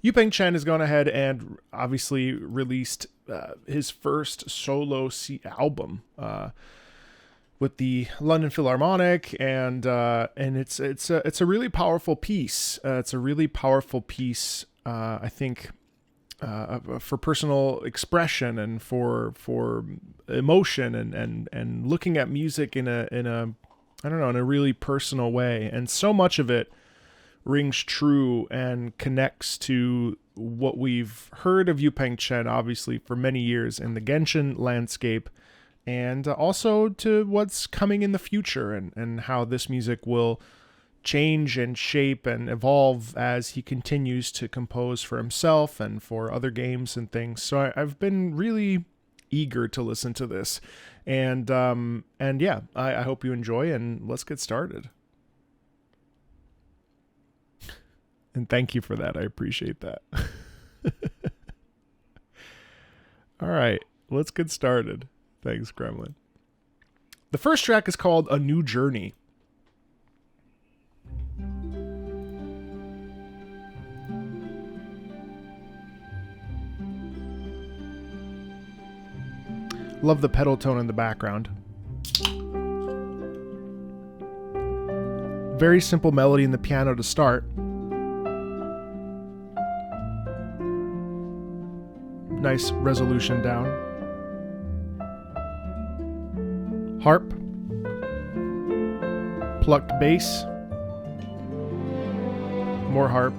Yu-Peng Chen has gone ahead and obviously released his first solo album with the London Philharmonic, and it's a really powerful piece. It's a really powerful piece, I think, for personal expression and for emotion and looking at music in a I don't know, in a really personal way. And so much of it rings true and connects to what we've heard of Yu-Peng Chen, obviously, for many years in the Genshin landscape, and also to what's coming in the future and how this music will change and shape and evolve as he continues to compose for himself and for other games and things. So I've been really eager to listen to this, and yeah, I hope you enjoy, and let's get started. And thank you for that. I appreciate that. All right, let's get started. Thanks, Gremlin. The first track is called A New Journey. Love the pedal tone in the background. Very simple melody in the piano to start. Nice resolution down. Harp. Plucked bass. More harp.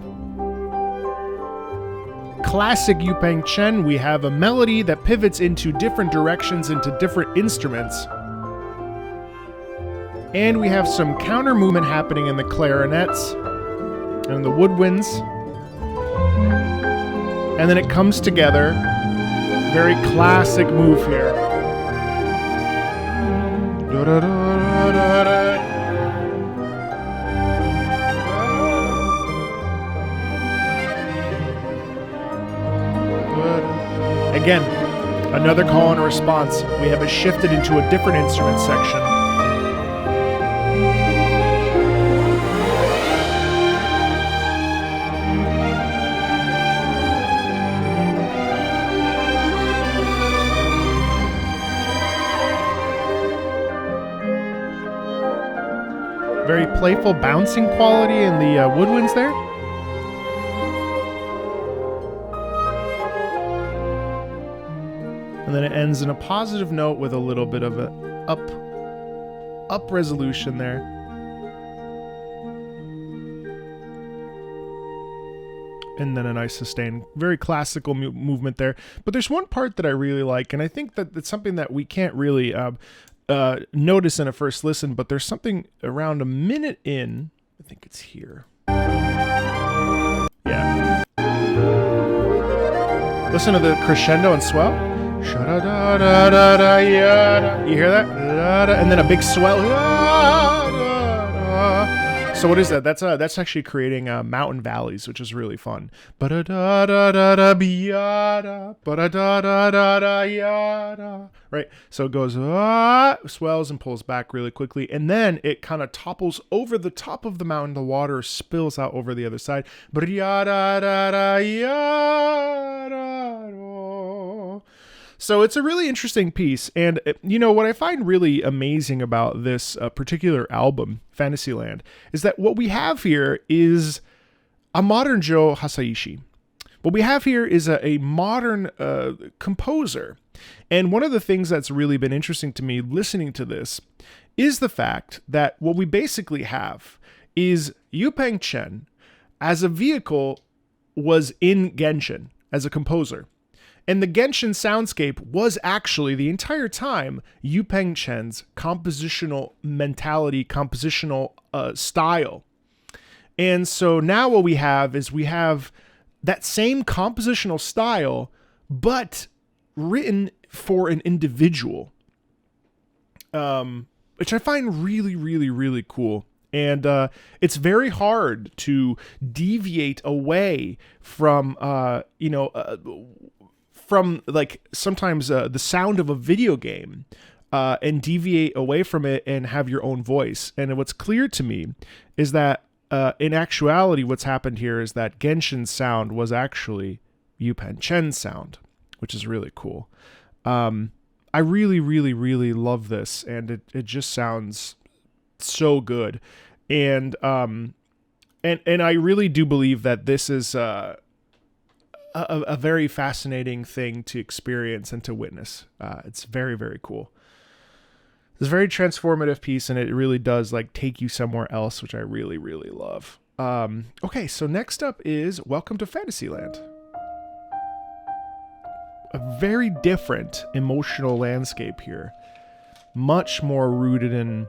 Classic Yu-Peng Chen, we have a melody that pivots into different directions, into different instruments. And we have some counter movement happening in the clarinets and the woodwinds. And then it comes together. Very classic move here. Again, another call and response. We have it shifted into a different instrument section. Very playful bouncing quality in the woodwinds there. And then it ends in a positive note with a little bit of a up resolution there. And then a nice sustained, very classical movement there. But there's one part that I really like, and I think that it's something that we can't really notice in a first listen, but there's something around a minute in. I think it's here. Yeah. Listen to the crescendo and swell. You hear that? And then a big swell. So what is that? That's actually creating mountain valleys, which is really fun. Right? So it goes, swells and pulls back really quickly, and then it kind of topples over the top of the mountain. The water spills out over the other side. So it's a really interesting piece, and what I find really amazing about this particular album, Fantasyland, is that what we have here is a modern Joe Hisaishi. What we have here is a modern composer, and one of the things that's really been interesting to me listening to this is the fact that what we basically have is Yu-Peng Chen as a vehicle was in Genshin as a composer. And the Genshin soundscape was actually, the entire time, Yu-Peng Chen's compositional mentality, compositional style. And so now what we have is we have that same compositional style, but written for an individual, which I find really, really, really cool. And it's very hard to deviate away from, from like sometimes the sound of a video game and deviate away from it and have your own voice. And what's clear to me is that in actuality, what's happened here is that Genshin's sound was actually Yu-Peng Chen's sound, which is really cool. I really, really, really love this, and it just sounds so good. And I really do believe that this is a very fascinating thing to experience and to witness. It's very, very cool. It's a very transformative piece, and it really does like take you somewhere else, which I really, really love. Okay, so next up is Welcome to Fantasyland. A very different emotional landscape here. Much more rooted in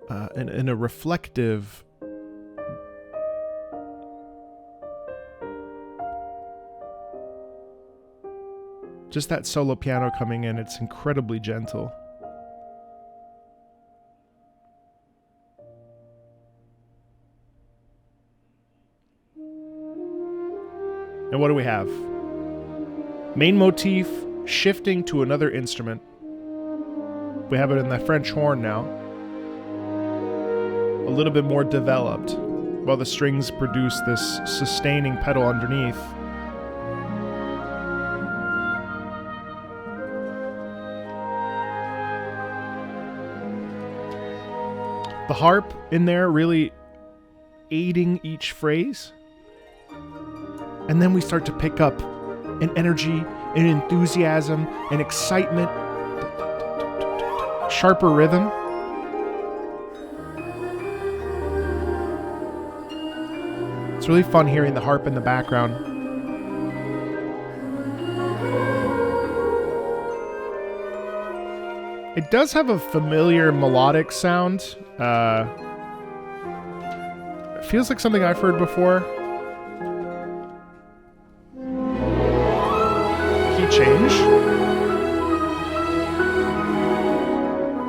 a reflective just that solo piano coming in, it's incredibly gentle. And what do we have? Main motif shifting to another instrument. We have it in the French horn now. A little bit more developed, while the strings produce this sustaining pedal underneath. The harp in there really aiding each phrase. And then we start to pick up an energy, an enthusiasm, an excitement, sharper rhythm. It's really fun hearing the harp in the background. It does have a familiar melodic sound. It feels like something I've heard before. Key change.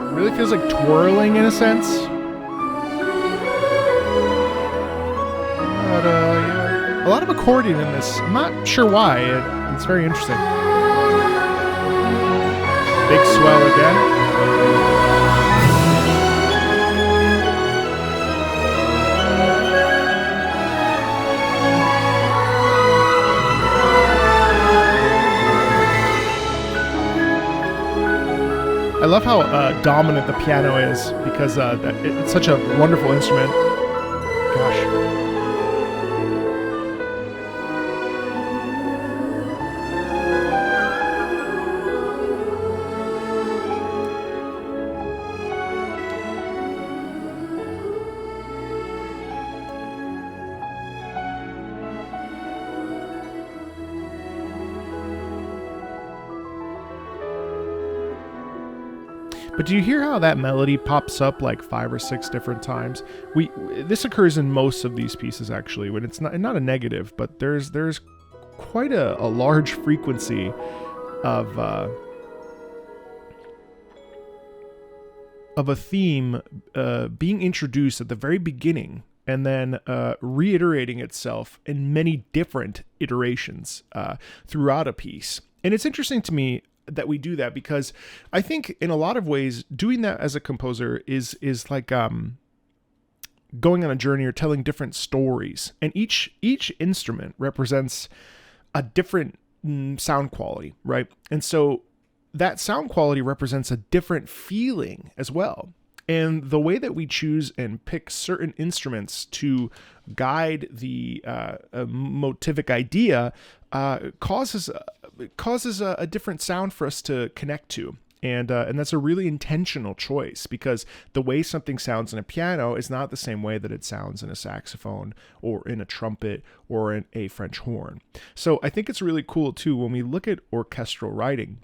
It really feels like twirling in a sense. But, yeah. A lot of accordion in this. I'm not sure why. It's very interesting. Big swell again. I love how dominant the piano is because it's such a wonderful instrument. Gosh. But do you hear how that melody pops up like 5 or 6 different times? This occurs in most of these pieces actually, when it's not a negative, but there's quite a large frequency of a theme being introduced at the very beginning and then reiterating itself in many different iterations throughout a piece. And it's interesting to me that we do that because I think in a lot of ways doing that as a composer is like going on a journey or telling different stories, and each instrument represents a different sound quality, right? And so that sound quality represents a different feeling as well. And the way that we choose and pick certain instruments to guide the motivic idea causes a different sound for us to connect to. And that's a really intentional choice, because the way something sounds in a piano is not the same way that it sounds in a saxophone or in a trumpet or in a French horn. So I think it's really cool too when we look at orchestral writing.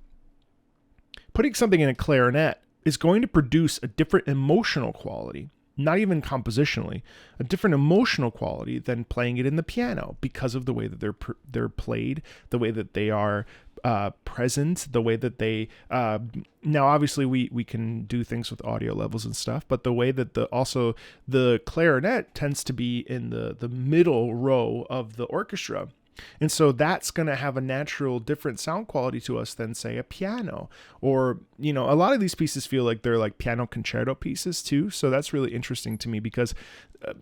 Putting something in a clarinet is going to produce a different emotional quality, not even compositionally, a different emotional quality than playing it in the piano because of the way that they're played, the way that they are present, the way that they now obviously we can do things with audio levels and stuff, but the way that the clarinet tends to be in the middle row of the orchestra. And so that's going to have a natural different sound quality to us than, say, a piano. Or, you know, a lot of these pieces feel like they're like piano concerto pieces too. So that's really interesting to me because,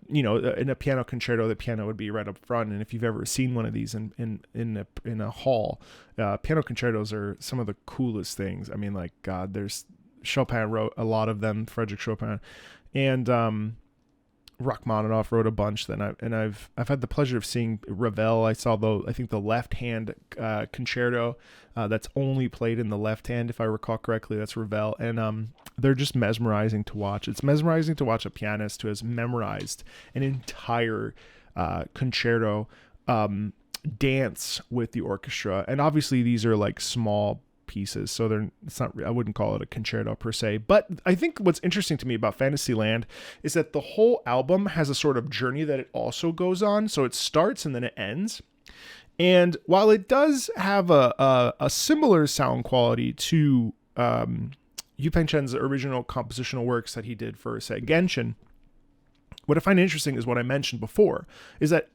you know, in a piano concerto, the piano would be right up front. And if you've ever seen one of these in a hall, piano concertos are some of the coolest things. I mean, like, God, there's Chopin wrote a lot of them, Frederick Chopin, and Rachmaninoff wrote a bunch. I've had the pleasure of seeing Ravel. I saw I think the left hand concerto that's only played in the left hand, if I recall correctly. That's Ravel, and they're just mesmerizing to watch. It's mesmerizing to watch a pianist who has memorized an entire concerto dance with the orchestra. And obviously these are like small pieces, so I wouldn't call it a concerto per se. But I think what's interesting to me about Fantasyland is that the whole album has a sort of journey that it also goes on. So it starts and then it ends. And while it does have a similar sound quality to Yu-Peng Chen's original compositional works that he did for, say, Genshin, what I find interesting is what I mentioned before, is that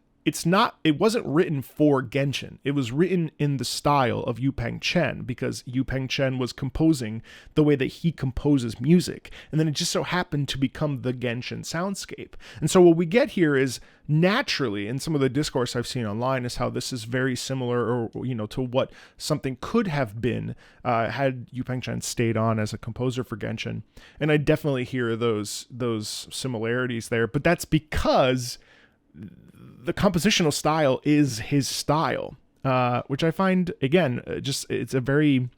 it wasn't written for Genshin. It was written in the style of Yu-Peng Chen, because Yu-Peng Chen was composing the way that he composes music. And then it just so happened to become the Genshin soundscape. And so what we get here is, naturally, in some of the discourse I've seen online, is how this is very similar, or, you know, to what something could have been had Yu-Peng Chen stayed on as a composer for Genshin. And I definitely hear those similarities there, but that's because the compositional style is his style, which I find, again, it's a very,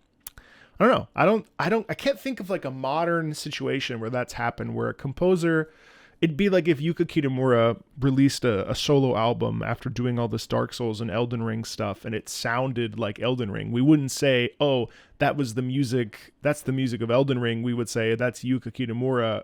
I don't know. I can't think of like a modern situation where that's happened, where a composer, it'd be like if Yuka Kitamura released a solo album after doing all this Dark Souls and Elden Ring stuff, and it sounded like Elden Ring. We wouldn't say, oh, that's the music of Elden Ring. We would say that's Yuka Kitamura,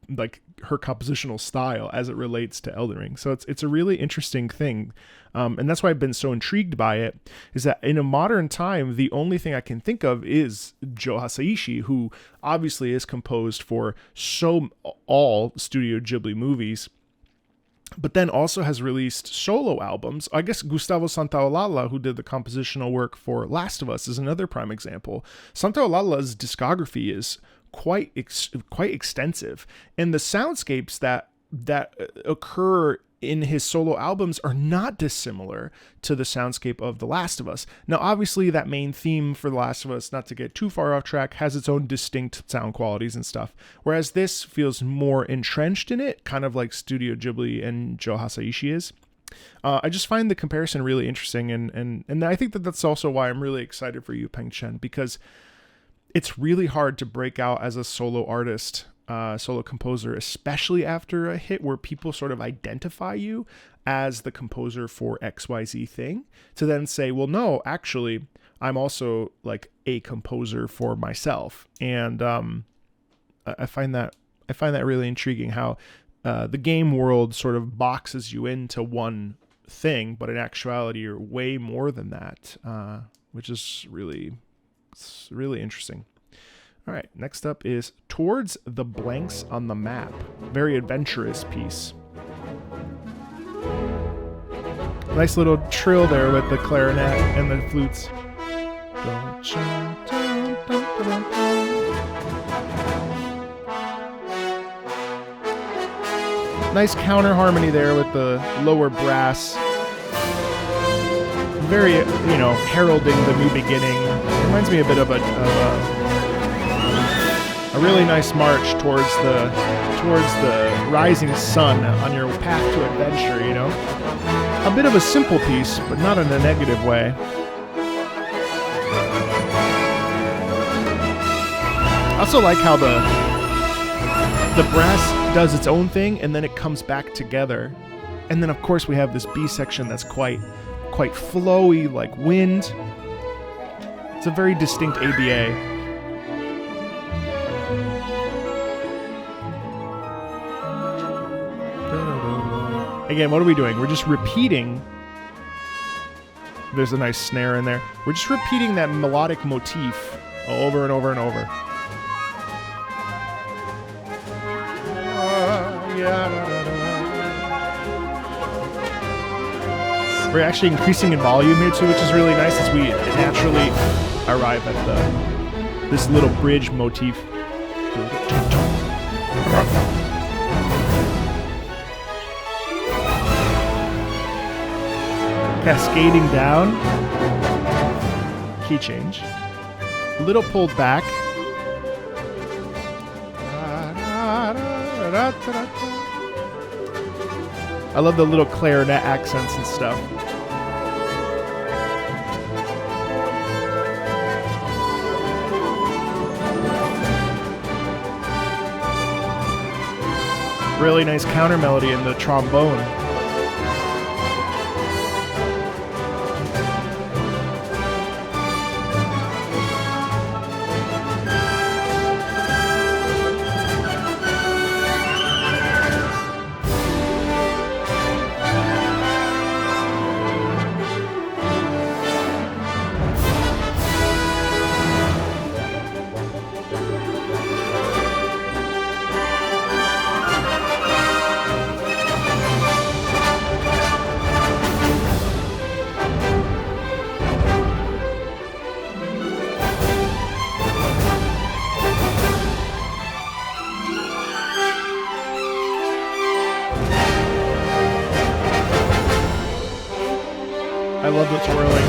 like her compositional style as it relates to Elden Ring. So it's a really interesting thing, and that's why I've been so intrigued by it, is that in a modern time, the only thing I can think of is Joe Hisaishi, who obviously is composed for all Studio Ghibli movies, but then also has released solo albums. I guess Gustavo Santaolalla, who did the compositional work for Last of Us, is another prime example. Santaolalla's discography is quite extensive, and the soundscapes that occur in his solo albums are not dissimilar to the soundscape of The Last of Us. Now, obviously, that main theme for The Last of Us, not to get too far off track, has its own distinct sound qualities and stuff, whereas this feels more entrenched in it, kind of like Studio Ghibli and Joe Hisaishi is. I just find the comparison really interesting, and I think that's also why I'm really excited for Yu-Peng Chen, because it's really hard to break out as a solo artist, solo composer, especially after a hit where people sort of identify you as the composer for XYZ thing, to then say, well, no, actually, I'm also like a composer for myself. And I find that really intriguing, how the game world sort of boxes you into one thing, but in actuality, you're way more than that, which is really interesting. All right, next up is Towards the Blanks on the Map. Very adventurous piece. Nice little trill there with the clarinet and the flutes. Nice counter harmony there with the lower brass. Very, heralding the new beginning. Reminds me a bit of a really nice march towards the rising sun on your path to adventure, A bit of a simple piece, but not in a negative way. I also like how the brass does its own thing and then it comes back together. And then of course we have this B section that's quite flowy, like wind. It's a very distinct ABA. Again, what are we doing? We're just repeating. There's a nice snare in there. We're just repeating that melodic motif over and over and over. We're actually increasing in volume here too, which is really nice as we naturally arrive at this little bridge motif. Cascading down. Key change. A little pulled back. I love the little clarinet accents and stuff. Really nice counter melody in the trombone. I love the twirling.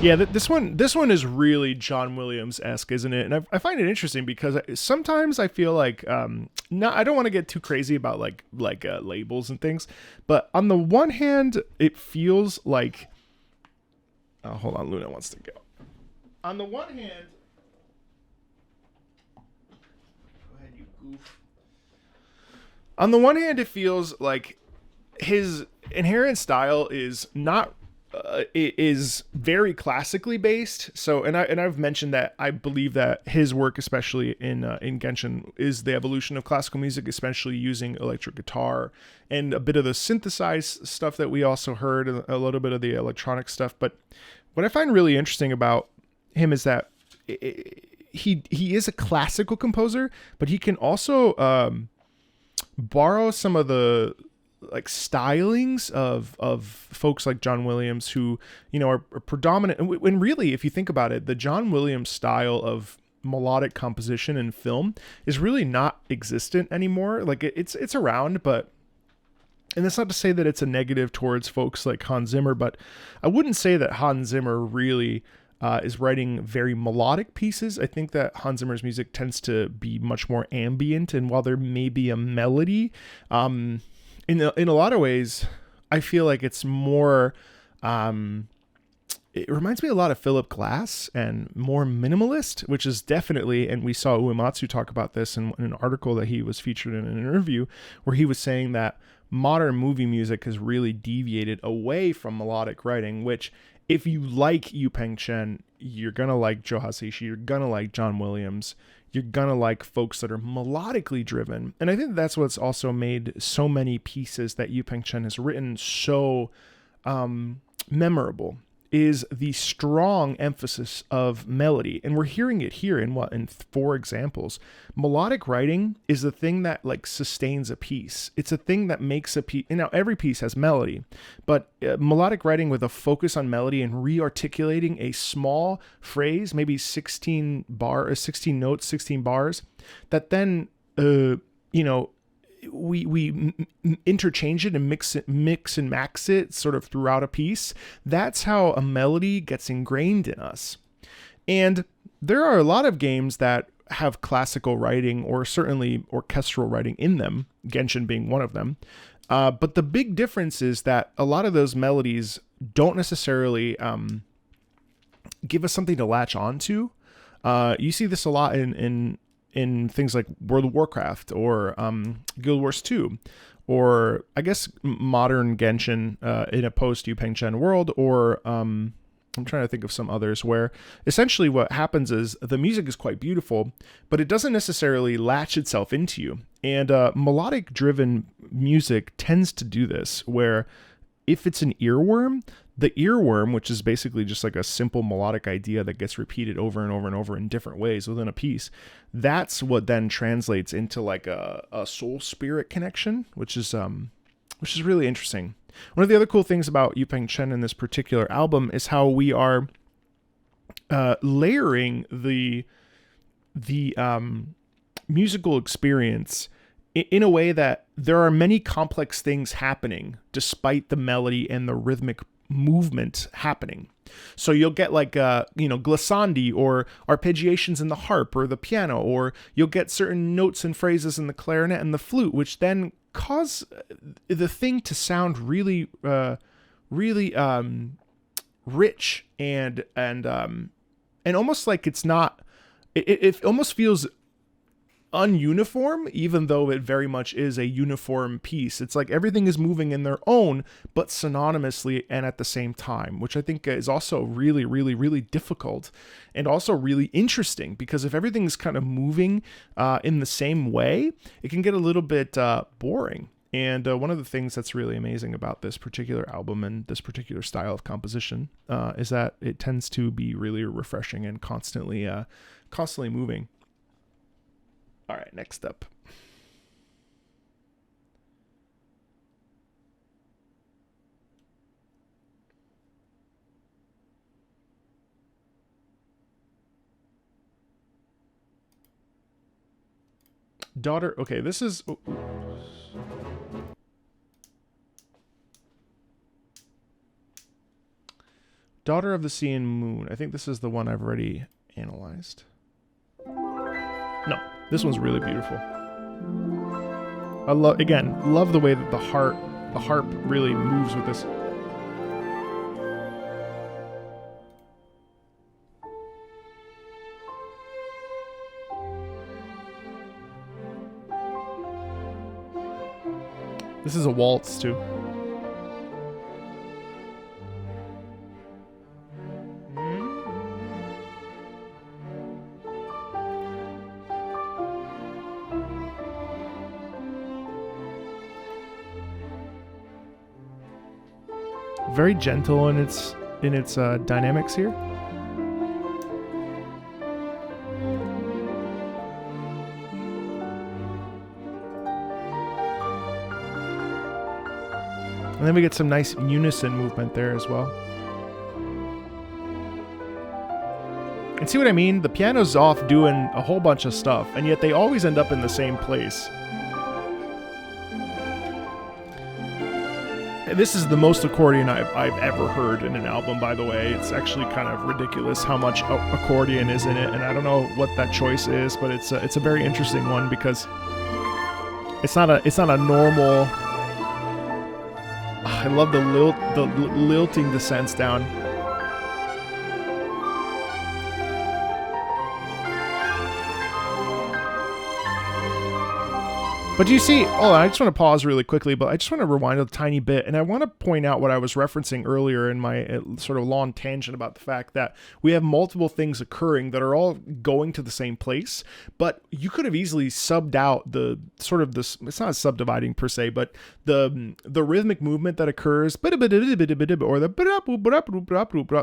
Yeah, this one is really John Williams-esque, isn't it? And I find it interesting because sometimes I feel like I don't want to get too crazy about like labels and things, but on the one hand, it feels like hold on, Luna wants to go. On the one hand, go ahead, you goof. On the one hand, it feels like his inherent style is not. It is very classically based. So, and I've mentioned that I believe that his work, especially in Genshin, is the evolution of classical music, especially using electric guitar and a bit of the synthesized stuff that we also heard, a little bit of the electronic stuff. But what I find really interesting about him is that he is a classical composer, but he can also borrow some of the like stylings of folks like John Williams, who are predominant. And really, if you think about it, the John Williams style of melodic composition in film is really not existent anymore. Like it's around, but. And that's not to say that it's a negative towards folks like Hans Zimmer, but I wouldn't say that Hans Zimmer really is writing very melodic pieces. I think that Hans Zimmer's music tends to be much more ambient, and while there may be a melody, in a lot of ways, I feel like it's more. It reminds me a lot of Philip Glass and more minimalist, which is definitely, and we saw Uematsu talk about this in an article that he was featured in an interview, where he was saying that modern movie music has really deviated away from melodic writing, which, if you like Yu-Peng Chen, you're going to like Joe Hisaishi, you're going to like John Williams, you're going to like folks that are melodically driven. And I think that's what's also made so many pieces that Yu-Peng Chen has written so memorable, is the strong emphasis of melody. And we're hearing it here in 4 examples. Melodic writing is the thing that like sustains a piece. It's a thing that makes a piece. Now, every piece has melody, but melodic writing with a focus on melody and re-articulating a small phrase, maybe 16 notes, 16 bars, that then, we interchange it and mix and max it sort of throughout a piece. That's how a melody gets ingrained in us. And there are a lot of games that have classical writing or certainly orchestral writing in them, Genshin being one of them. But the big difference is that a lot of those melodies don't necessarily give us something to latch onto. You see this a lot in things like World of Warcraft or Guild Wars 2, or I guess modern Genshin in a post Yu-Peng Chen world, or I'm trying to think of some others where essentially what happens is the music is quite beautiful, but it doesn't necessarily latch itself into you. And melodic driven music tends to do this, where if it's an earworm, The earworm, which is basically just like a simple melodic idea that gets repeated over and over and over in different ways within a piece, that's what then translates into like a soul spirit connection, which is really interesting. One of the other cool things about Yu-Peng Chen in this particular album is how we are layering the musical experience in a way that there are many complex things happening despite the melody and the rhythmic movement happening. So you'll get like glissandi or arpeggiations in the harp or the piano, or you'll get certain notes and phrases in the clarinet and the flute, which then cause the thing to sound really rich and almost like it's not. It almost feels ununiform, even though it very much is a uniform piece. It's like everything is moving in their own, but synonymously and at the same time, which I think is also really, really, really difficult and also really interesting, because if everything's kind of moving in the same way, it can get a little bit boring. And one of the things that's really amazing about this particular album and this particular style of composition is that it tends to be really refreshing and constantly moving. All right, next up. Daughter, okay, this is... Daughter of the Sea and Moon. I think this is the one I've already analyzed. No, this one's really beautiful. I love the way that the harp really moves with this. This is a waltz too. Very gentle in its dynamics here. And then we get some nice unison movement there as well. And see what I mean? The piano's off doing a whole bunch of stuff, and yet they always end up in the same place. This is the most accordion I've ever heard in an album, by the way. It's actually kind of ridiculous how much accordion is in it, and I don't know what that choice is, but it's a very interesting one because it's not a normal. I love the lilting descents down. But do you see, I just want to pause really quickly, but I just want to rewind a tiny bit, and I want to point out what I was referencing earlier in my sort of long tangent about the fact that we have multiple things occurring that are all going to the same place, but you could have easily subbed out the sort of this, it's not subdividing per se, but the rhythmic movement that occurs, or the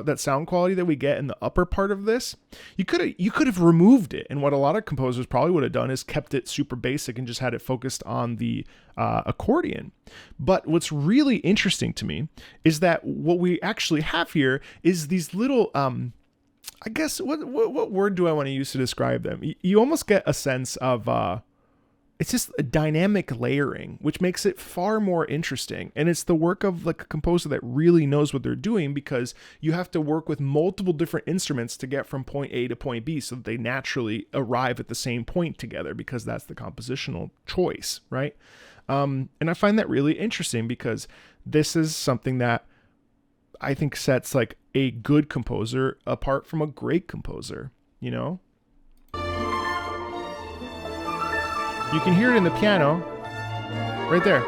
that sound quality that we get in the upper part of this. You could have removed it, and what a lot of composers probably would have done is kept it super basic and just had it focused on the accordion. But what's really interesting to me is that what we actually have here is these little I guess what word do I want to use to describe them? You almost get a sense of it's just a dynamic layering, which makes it far more interesting. And it's the work of like a composer that really knows what they're doing, because you have to work with multiple different instruments to get from point A to point B so that they naturally arrive at the same point together, because that's the compositional choice, right? And I find that really interesting because this is something that I think sets like a good composer apart from a great composer, you know? You can hear it in the piano, right there.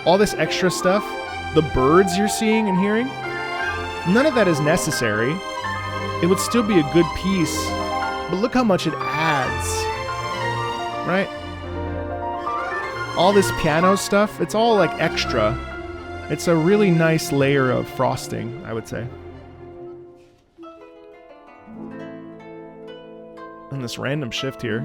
All this extra stuff, the birds you're seeing and hearing, none of that is necessary. It would still be a good piece, but look how much it adds, right? All this piano stuff, it's all like extra, It's a really nice layer of frosting, I would say. And this random shift here.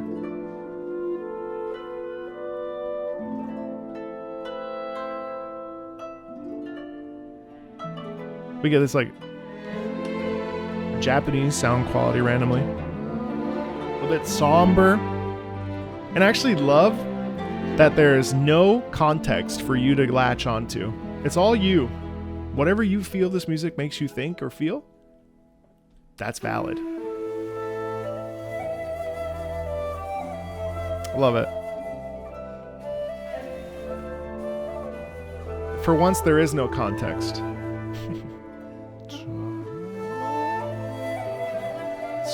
We get this like Japanese sound quality randomly. A little bit somber. And I actually love that there is no context for you to latch onto. It's all you. Whatever you feel this music makes you think or feel, that's valid. Love it. For once, there is no context.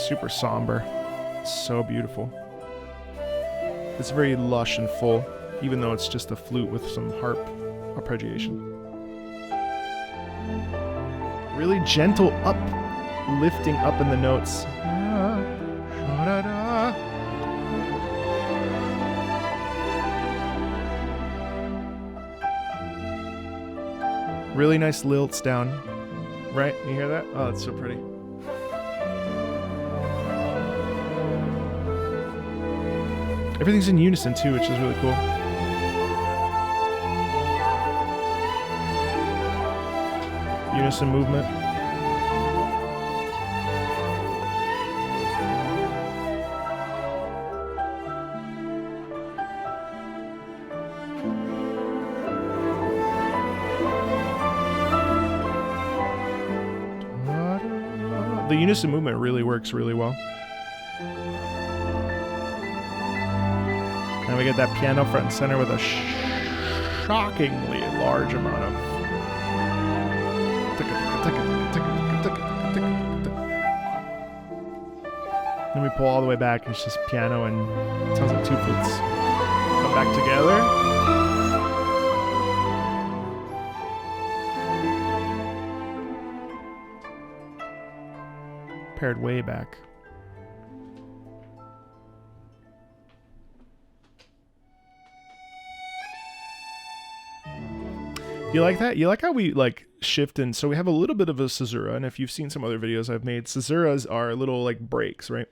Super somber. So beautiful. It's very lush and full, even though it's just a flute with some harp arpeggiation. Really gentle lifting up in the notes. Really nice lilts down. Right? You hear that? Oh, that's so pretty. Everything's in unison too, which is really cool. Unison movement. The unison movement really works really well. And we get that piano front and center with a shockingly large amount of... Then we pull all the way back, and it's just piano, and it sounds like two flutes come back together. Paired way back. You like that? You like how we like shift in? So we have a little bit of a caesura, and if you've seen some other videos I've made, caesuras are little like breaks, right?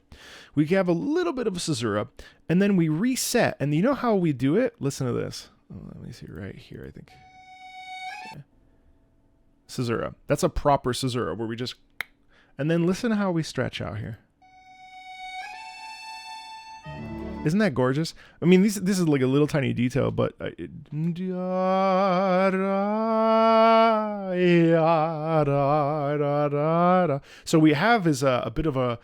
We have a little bit of a caesura, and then we reset. And you know how we do it? Listen to this. Oh, let me see right here, I think. Yeah. Caesura. That's a proper caesura where we just... And then listen to how we stretch out here. Isn't that gorgeous? I mean, this is like a little tiny detail, but so we have is a bit of a,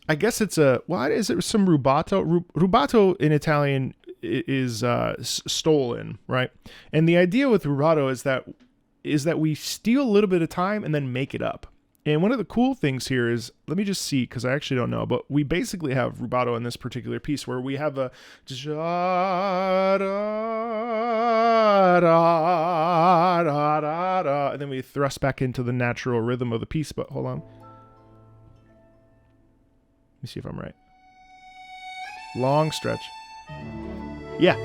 I guess it's a, what is it? Some rubato. Rubato in Italian is stolen, right? And the idea with rubato is that we steal a little bit of time and then make it up. And one of the cool things here is, let me just see, because I actually don't know, but we basically have rubato in this particular piece where we have a and then we thrust back into the natural rhythm of the piece. But hold on. Let me see if I'm right. Long stretch. Yeah.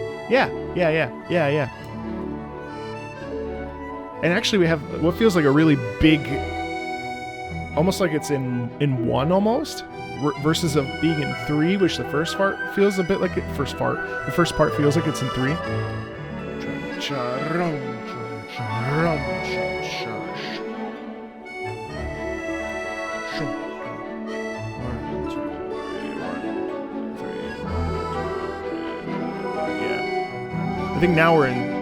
And actually we have what feels like a really big... almost like it's in one almost, versus of being in three, which the first part feels a bit like it. The first part feels like it's in three. Yeah. I think now we're in.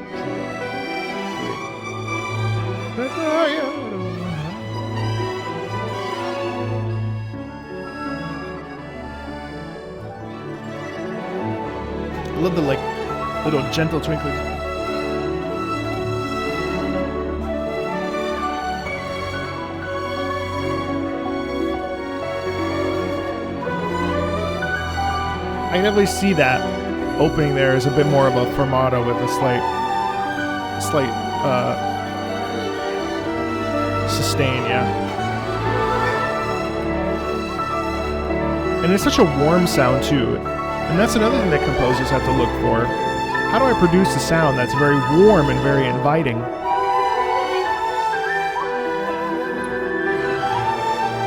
I love the like little gentle twinkling. I can definitely see that opening there is a bit more of a fermata with a slight sustain, yeah. And it's such a warm sound too. And that's another thing that composers have to look for. How do I produce a sound that's very warm and very inviting?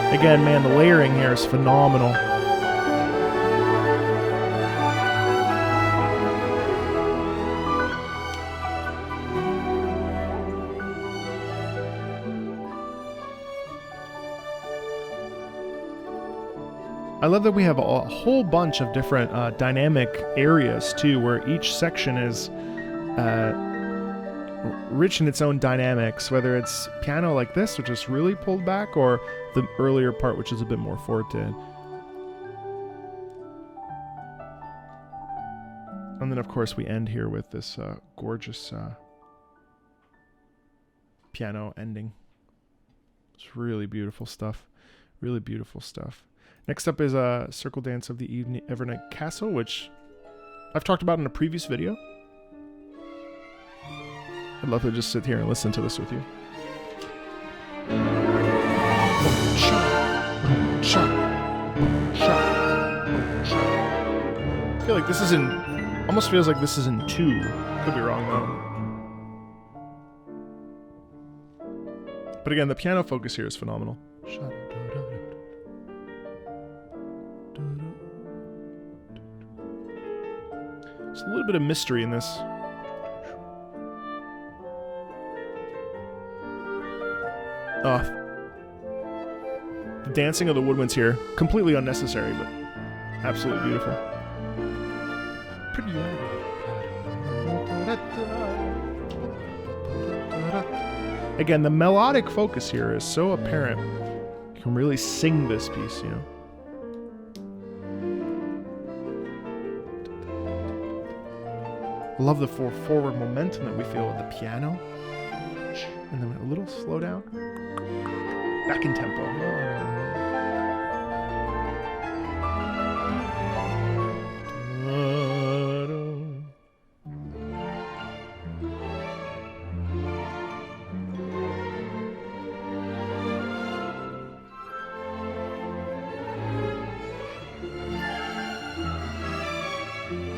Again, man, the layering here is phenomenal. I love that we have a whole bunch of different dynamic areas too, where each section is rich in its own dynamics, whether it's piano like this, which is really pulled back, or the earlier part, which is a bit more forte. And then, of course, we end here with this gorgeous piano ending. It's really beautiful stuff. Really beautiful stuff. Next up is a Circle Dance of the Evernight Castle, which I've talked about in a previous video. I'd love to just sit here and listen to this with you. I feel like this is in... almost feels like this is in 2. Could be wrong, though. But again, the piano focus here is phenomenal. There's a little bit of mystery in this. The dancing of the woodwinds here, completely unnecessary, but absolutely beautiful. Pretty. Again, the melodic focus here is so apparent. You can really sing this piece, you know. I love the forward momentum that we feel with the piano. And then a little slow down. Back in tempo.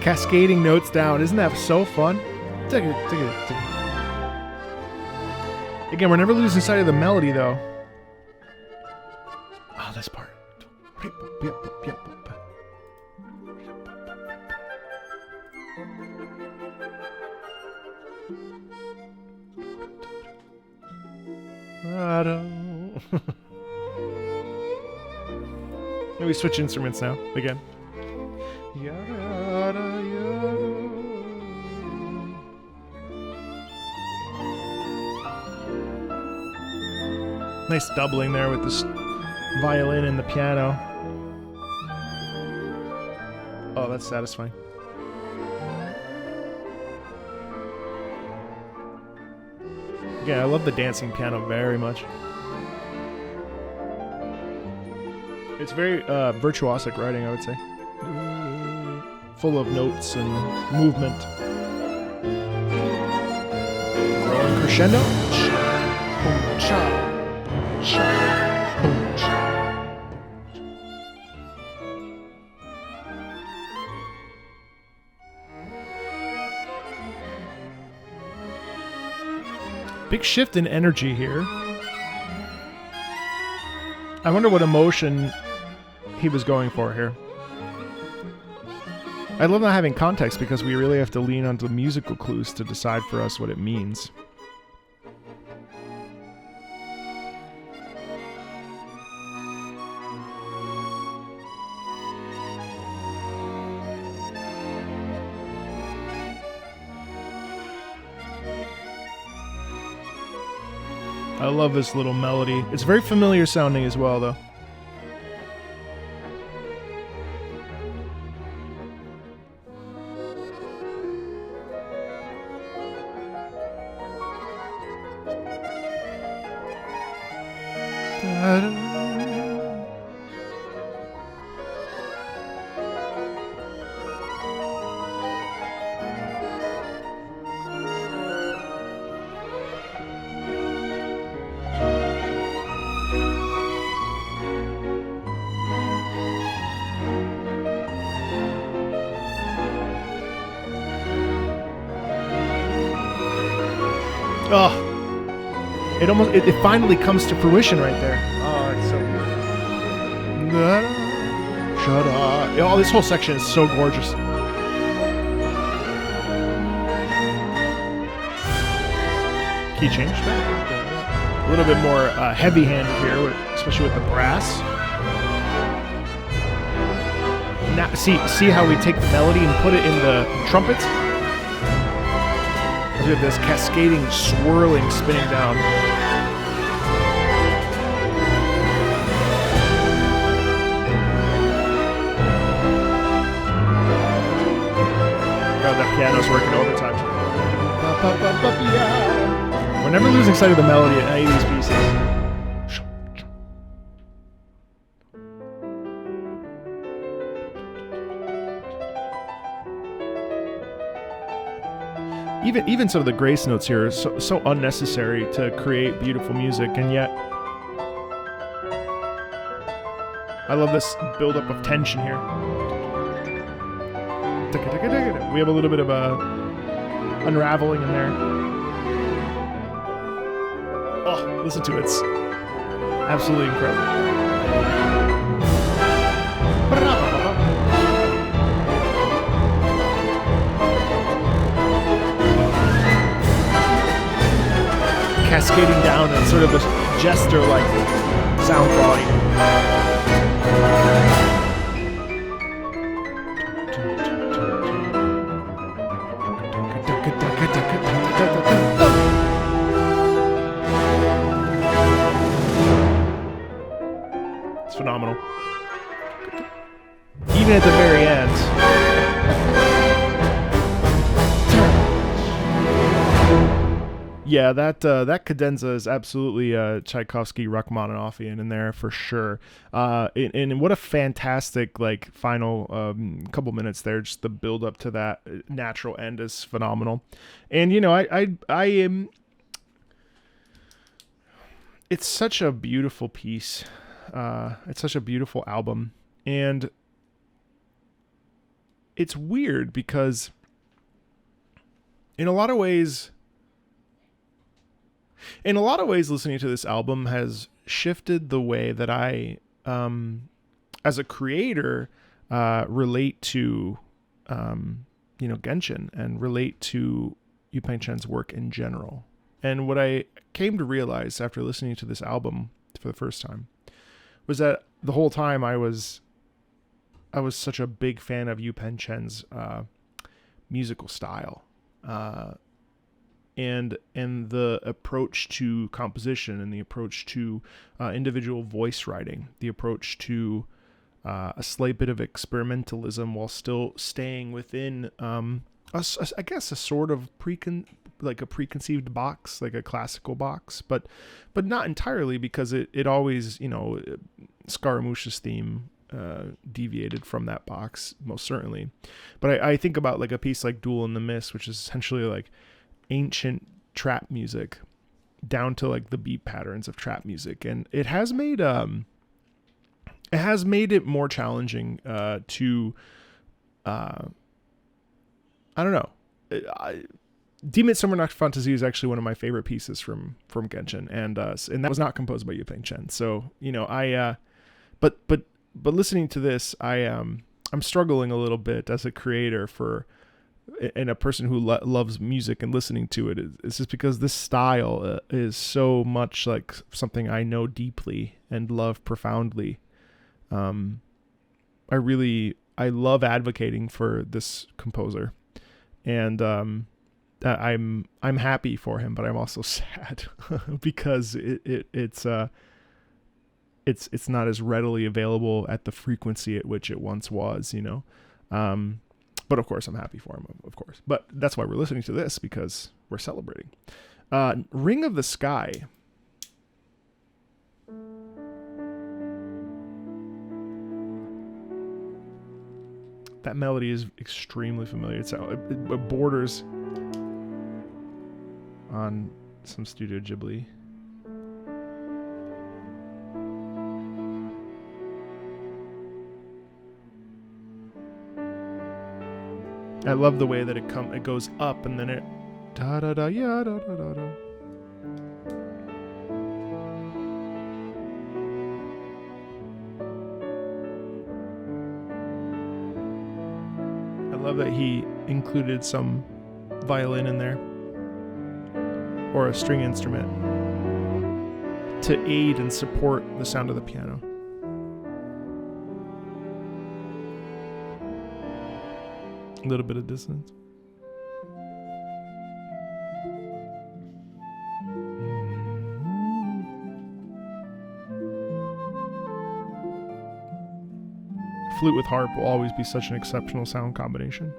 Cascading notes down. Isn't that so fun? Take it. Again, we're never losing sight of the melody, though. Oh, this part. Maybe switch instruments now, again. Nice doubling there with this violin and the piano. Oh, that's satisfying. Yeah, I love the dancing piano very much. It's very virtuosic writing, I would say. Full of notes and movement. Growing crescendo. Big shift in energy here. I wonder what emotion he was going for here. I love not having context because we really have to lean onto the musical clues to decide for us what it means. I love this little melody. It's very familiar sounding as well, though. Oh, it finally comes to fruition right there. Oh, it's so beautiful. Shut up. Oh, this whole section is so gorgeous. Key change. A little bit more heavy-handed here, especially with the brass. Now, see how we take the melody and put it in the trumpets? We have this cascading, swirling, spinning down. Oh, that piano's working overtime. We're never losing sight of the melody in any of these pieces. Even some of the grace notes here are so unnecessary to create beautiful music, and yet I love this buildup of tension here. We have a little bit of a unraveling in there. Oh, listen to it. It's absolutely incredible. Cascading down in sort of a jester-like sound quality. It's phenomenal. Even at the very end. Yeah, that cadenza is absolutely Tchaikovsky, Rachmaninovian in there for sure. And what a fantastic like final couple minutes there. Just the build up to that natural end is phenomenal. And you know, I am. It's such a beautiful piece. It's such a beautiful album, and it's weird because in a lot of ways, listening to this album has shifted the way that I, as a creator, relate to, Genshin and relate to Yu-Peng Chen's work in general. And what I came to realize after listening to this album for the first time was that the whole time I was such a big fan of Yu-Peng Chen's musical style. And the approach to composition and the approach to individual voice writing, the approach to a slight bit of experimentalism while still staying within, I guess, a sort of preconceived box, like a classical box, but not entirely, because it always, Scaramouche's theme deviated from that box, most certainly. But I think about like a piece like Duel in the Mist, which is essentially like ancient trap music down to like the beat patterns of trap music, and it has made it more challenging to I don't know. Demon Summer Night Fantasy is actually one of my favorite pieces from Genshin, and that was not composed by Yu-Peng Chen. So but listening to this, I'm struggling a little bit as a creator and a person who loves music and listening to it. It's just because this style is so much like something I know deeply and love profoundly. I love advocating for this composer, and I'm happy for him, but I'm also sad because it's not as readily available at the frequency at which it once was, But of course, I'm happy for him, of course. But that's why we're listening to this, because we're celebrating. Ring of the Sky. That melody is extremely familiar. It borders on some Studio Ghibli. I love the way that it goes up and then it da da da ya da da da da. love that he included some violin in there, or a string instrument, to aid and support the sound of the piano. A little bit of dissonance. Flute with harp will always be such an exceptional sound combination.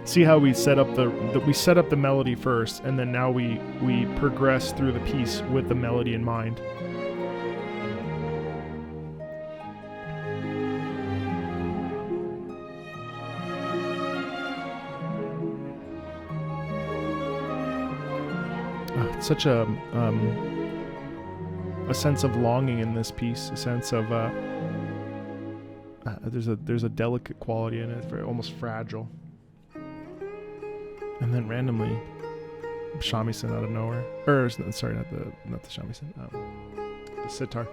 See how we set up the melody first, and then now we progress through the piece with the melody in mind. Such a sense of longing in this piece, a sense of there's a delicate quality in it, very almost fragile. And then randomly, shamisen out of nowhere, or sorry, not the shamisen, the sitar.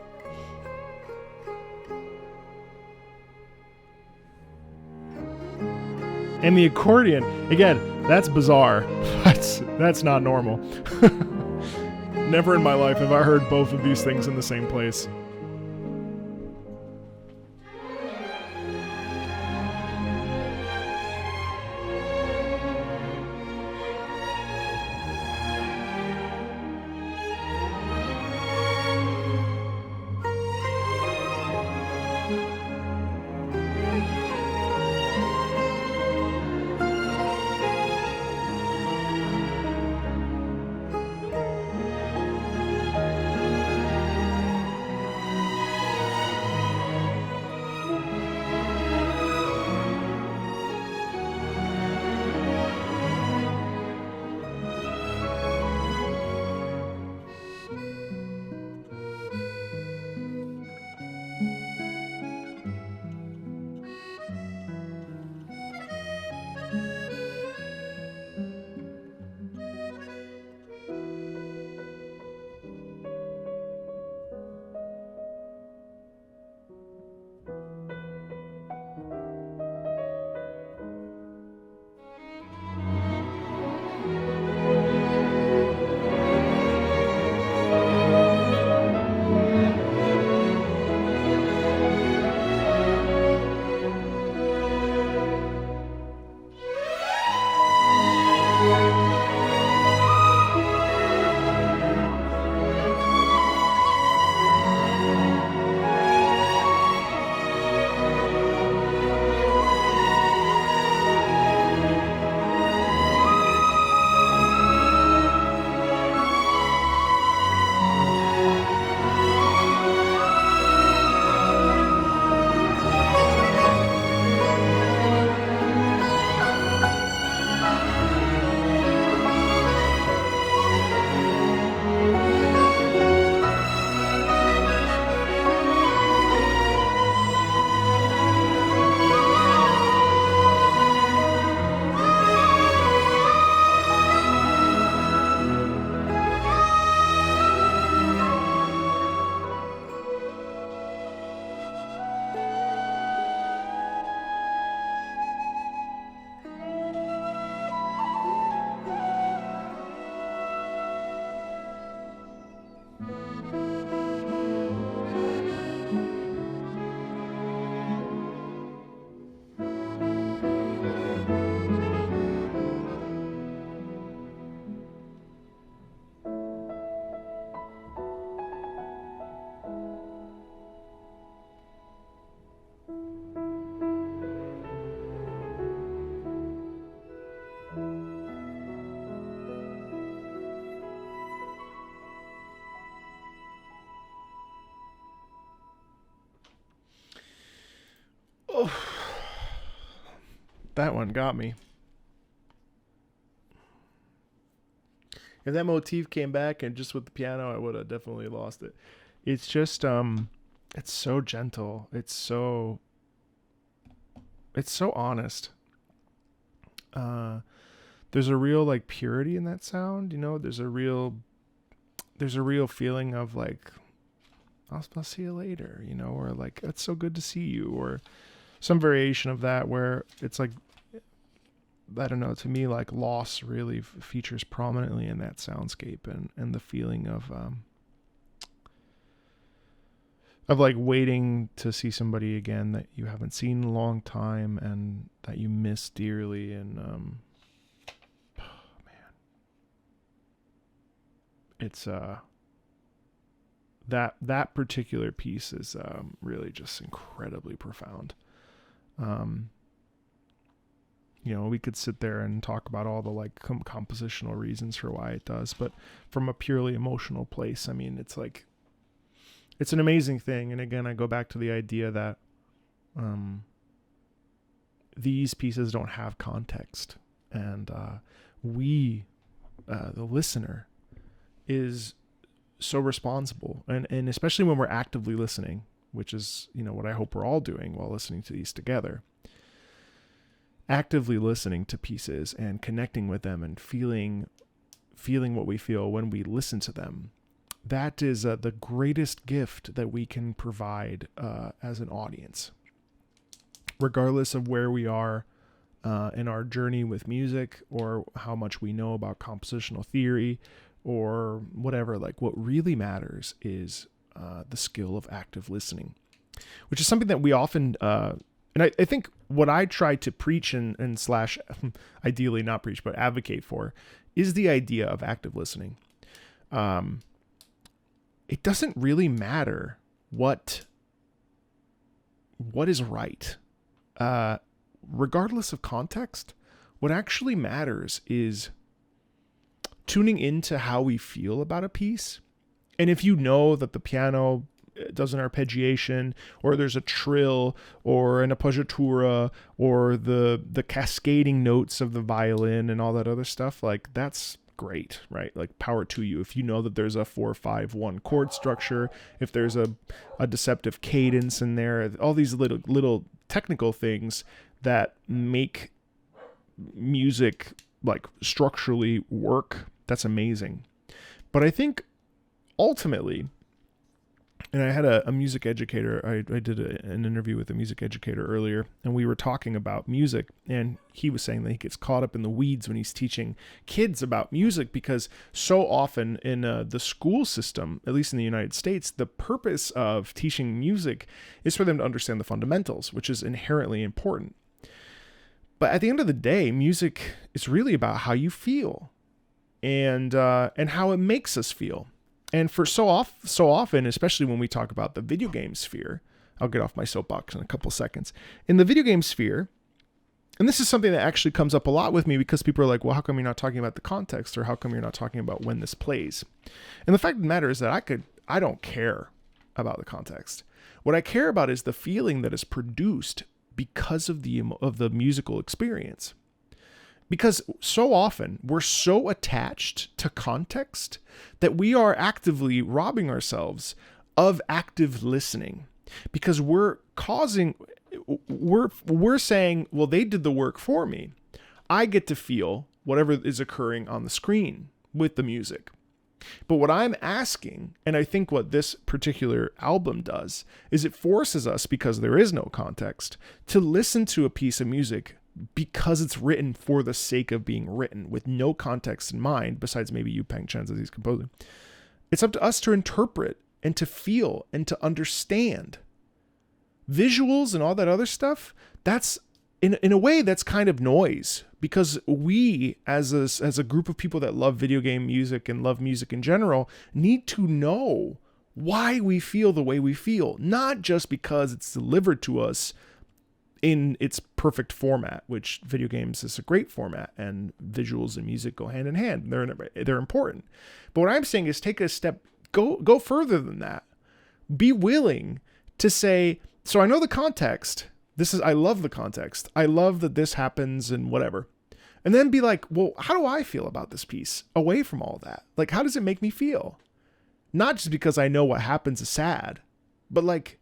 And the accordion again. That's bizarre. That's not normal. Never in my life have I heard both of these things in the same place. Oh, that one got me. If that motif came back and just with the piano, I would have definitely lost it. It's just, it's so gentle. It's so it's so honest. There's a real like purity in that sound, you know. There's a real feeling of like, I'll see you later, you know, or like, it's so good to see you, or some variation of that where it's like, I don't know, to me, like loss really features prominently in that soundscape, and the feeling of like waiting to see somebody again that you haven't seen in a long time and that you miss dearly. And it's that particular piece is really just incredibly profound. You know, we could sit there and talk about all the like compositional reasons for why it does, but from a purely emotional place, I mean, it's like, it's an amazing thing. And again, I go back to the idea that these pieces don't have context, and we, the listener, is so responsible, and especially when we're actively listening, which is, you know, what I hope we're all doing while listening to these together. Actively listening to pieces and connecting with them and feeling what we feel when we listen to them. That is the greatest gift that we can provide as an audience, regardless of where we are in our journey with music, or how much we know about compositional theory, or whatever. Like, what really matters is the skill of active listening, which is something that we often, and I think what I try to preach and slash ideally not preach, but advocate for, is the idea of active listening. It doesn't really matter what is right. Regardless of context, what actually matters is tuning into how we feel about a piece. And if you know that the piano does an arpeggiation, or there's a trill, or an appoggiatura, or the cascading notes of the violin and all that other stuff, like, that's great, right? Like, power to you. If you know that there's a 4-5-1 chord structure, if there's a deceptive cadence in there, all these little technical things that make music like structurally work, that's amazing. But I think ultimately, and I had a music educator, I did an interview with a music educator earlier, and we were talking about music, and he was saying that he gets caught up in the weeds when he's teaching kids about music, because so often in the school system, at least in the United States, the purpose of teaching music is for them to understand the fundamentals, which is inherently important. But at the end of the day, music is really about how you feel, and how it makes us feel. And for so often, especially when we talk about the video game sphere, I'll get off my soapbox in a couple seconds. In the video game sphere, and this is something that actually comes up a lot with me, because people are like, well, how come you're not talking about the context, or how come you're not talking about when this plays? And the fact of the matter is that I don't care about the context. What I care about is the feeling that is produced because of the musical experience. Because so often we're so attached to context that we are actively robbing ourselves of active listening, because we're saying, well, they did the work for me. I get to feel whatever is occurring on the screen with the music. But what I'm asking, and I think what this particular album does, is it forces us, because there is no context, to listen to a piece of music because it's written for the sake of being written, with no context in mind, besides maybe Yu-Peng Chen as he's composing. It's up to us to interpret and to feel and to understand. Visuals and all that other stuff, that's, in a way, that's kind of noise, because we, as a group of people that love video game music and love music in general, need to know why we feel the way we feel, not just because it's delivered to us in its perfect format, which video games is a great format, and visuals and music go hand in hand. They're important. But what I'm saying is, take a step, go further than that. Be willing to say, so I know the context. I love the context. I love that this happens and whatever. And then be like, well, how do I feel about this piece away from all that? Like, how does it make me feel? Not just because I know what happens is sad, but like,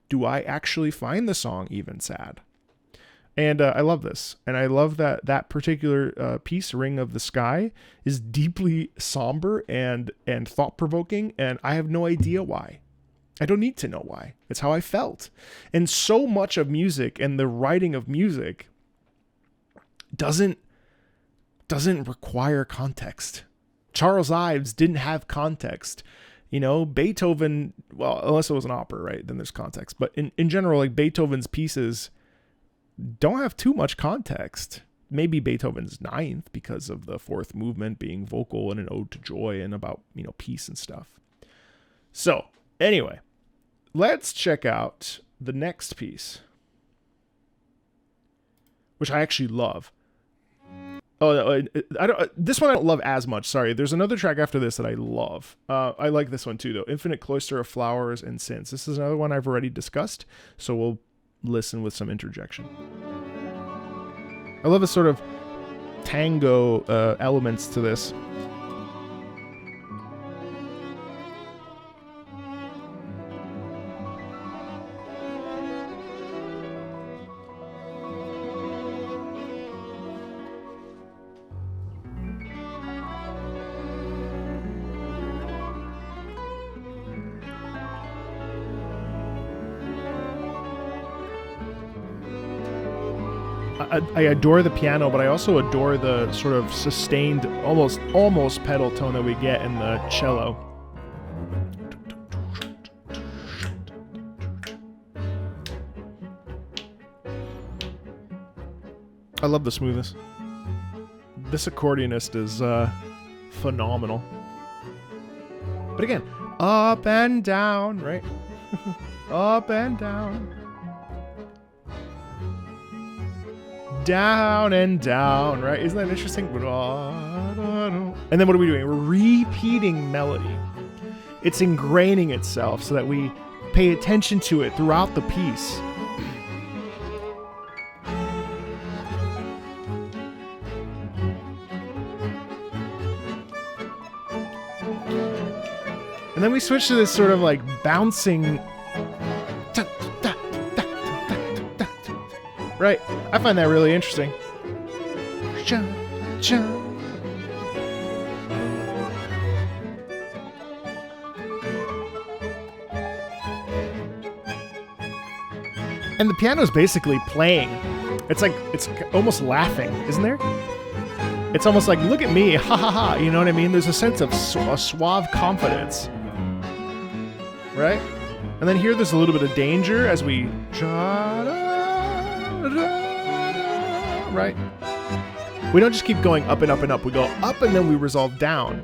do I actually find the song even sad? And I love this. And I love that that particular piece, Ring of the Sky, is deeply somber and thought-provoking, and I have no idea why. I don't need to know why. It's how I felt. And so much of music and the writing of music doesn't require context. Charles Ives didn't have context. You know, Beethoven, well, unless it was an opera, right? Then there's context. But in general, like Beethoven's pieces don't have too much context. Maybe Beethoven's ninth because of the fourth movement being vocal and an ode to joy and about, you know, peace and stuff. So anyway, let's check out the next piece, which I actually love. This one I don't love as much. Sorry. There's another track after this that I love. I like this one too, though. Infinite Cloister of Flowers and Sins. This is another one I've already discussed, so we'll listen with some interjection. I love the sort of tango elements to this. I adore the piano, but I also adore the sort of sustained, almost pedal tone that we get in the cello. I love the smoothness. This accordionist is phenomenal. But again, up and down, right? Up and down. Down and down, right? Isn't that interesting? And then what are we doing? We're repeating melody. It's ingraining itself so that we pay attention to it throughout the piece. And then we switch to this sort of like bouncing. Right, I find that really interesting. And the piano's basically playing. It's almost laughing, isn't there? It's almost like, look at me, ha ha ha, you know what I mean? There's a sense of a suave confidence. Right? And then here there's a little bit of danger as we... Right? We don't just keep going up and up and up. We go up and then we resolve down.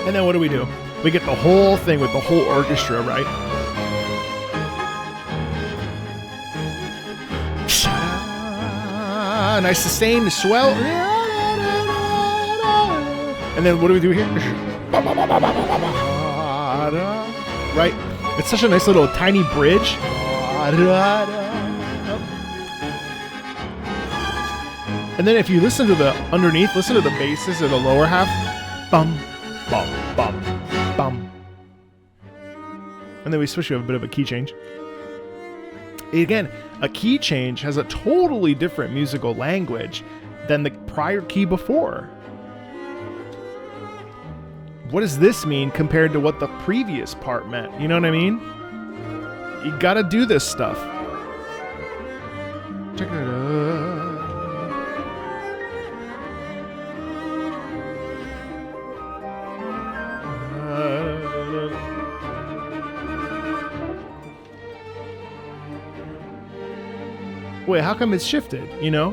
And then what do? We get the whole thing with the whole orchestra, right? Nice sustained swell. And then what do we do here? Right? It's such a nice little tiny bridge. And then if you listen to the underneath, listen to the basses of the lower half. Bum, bum, bum, bum. And then we switch to a bit of a key change. Again, a key change has a totally different musical language than the prior key before. What does this mean compared to what the previous part meant? You know what I mean? You gotta do this stuff. Check it out. Wait, how come it's shifted, you know?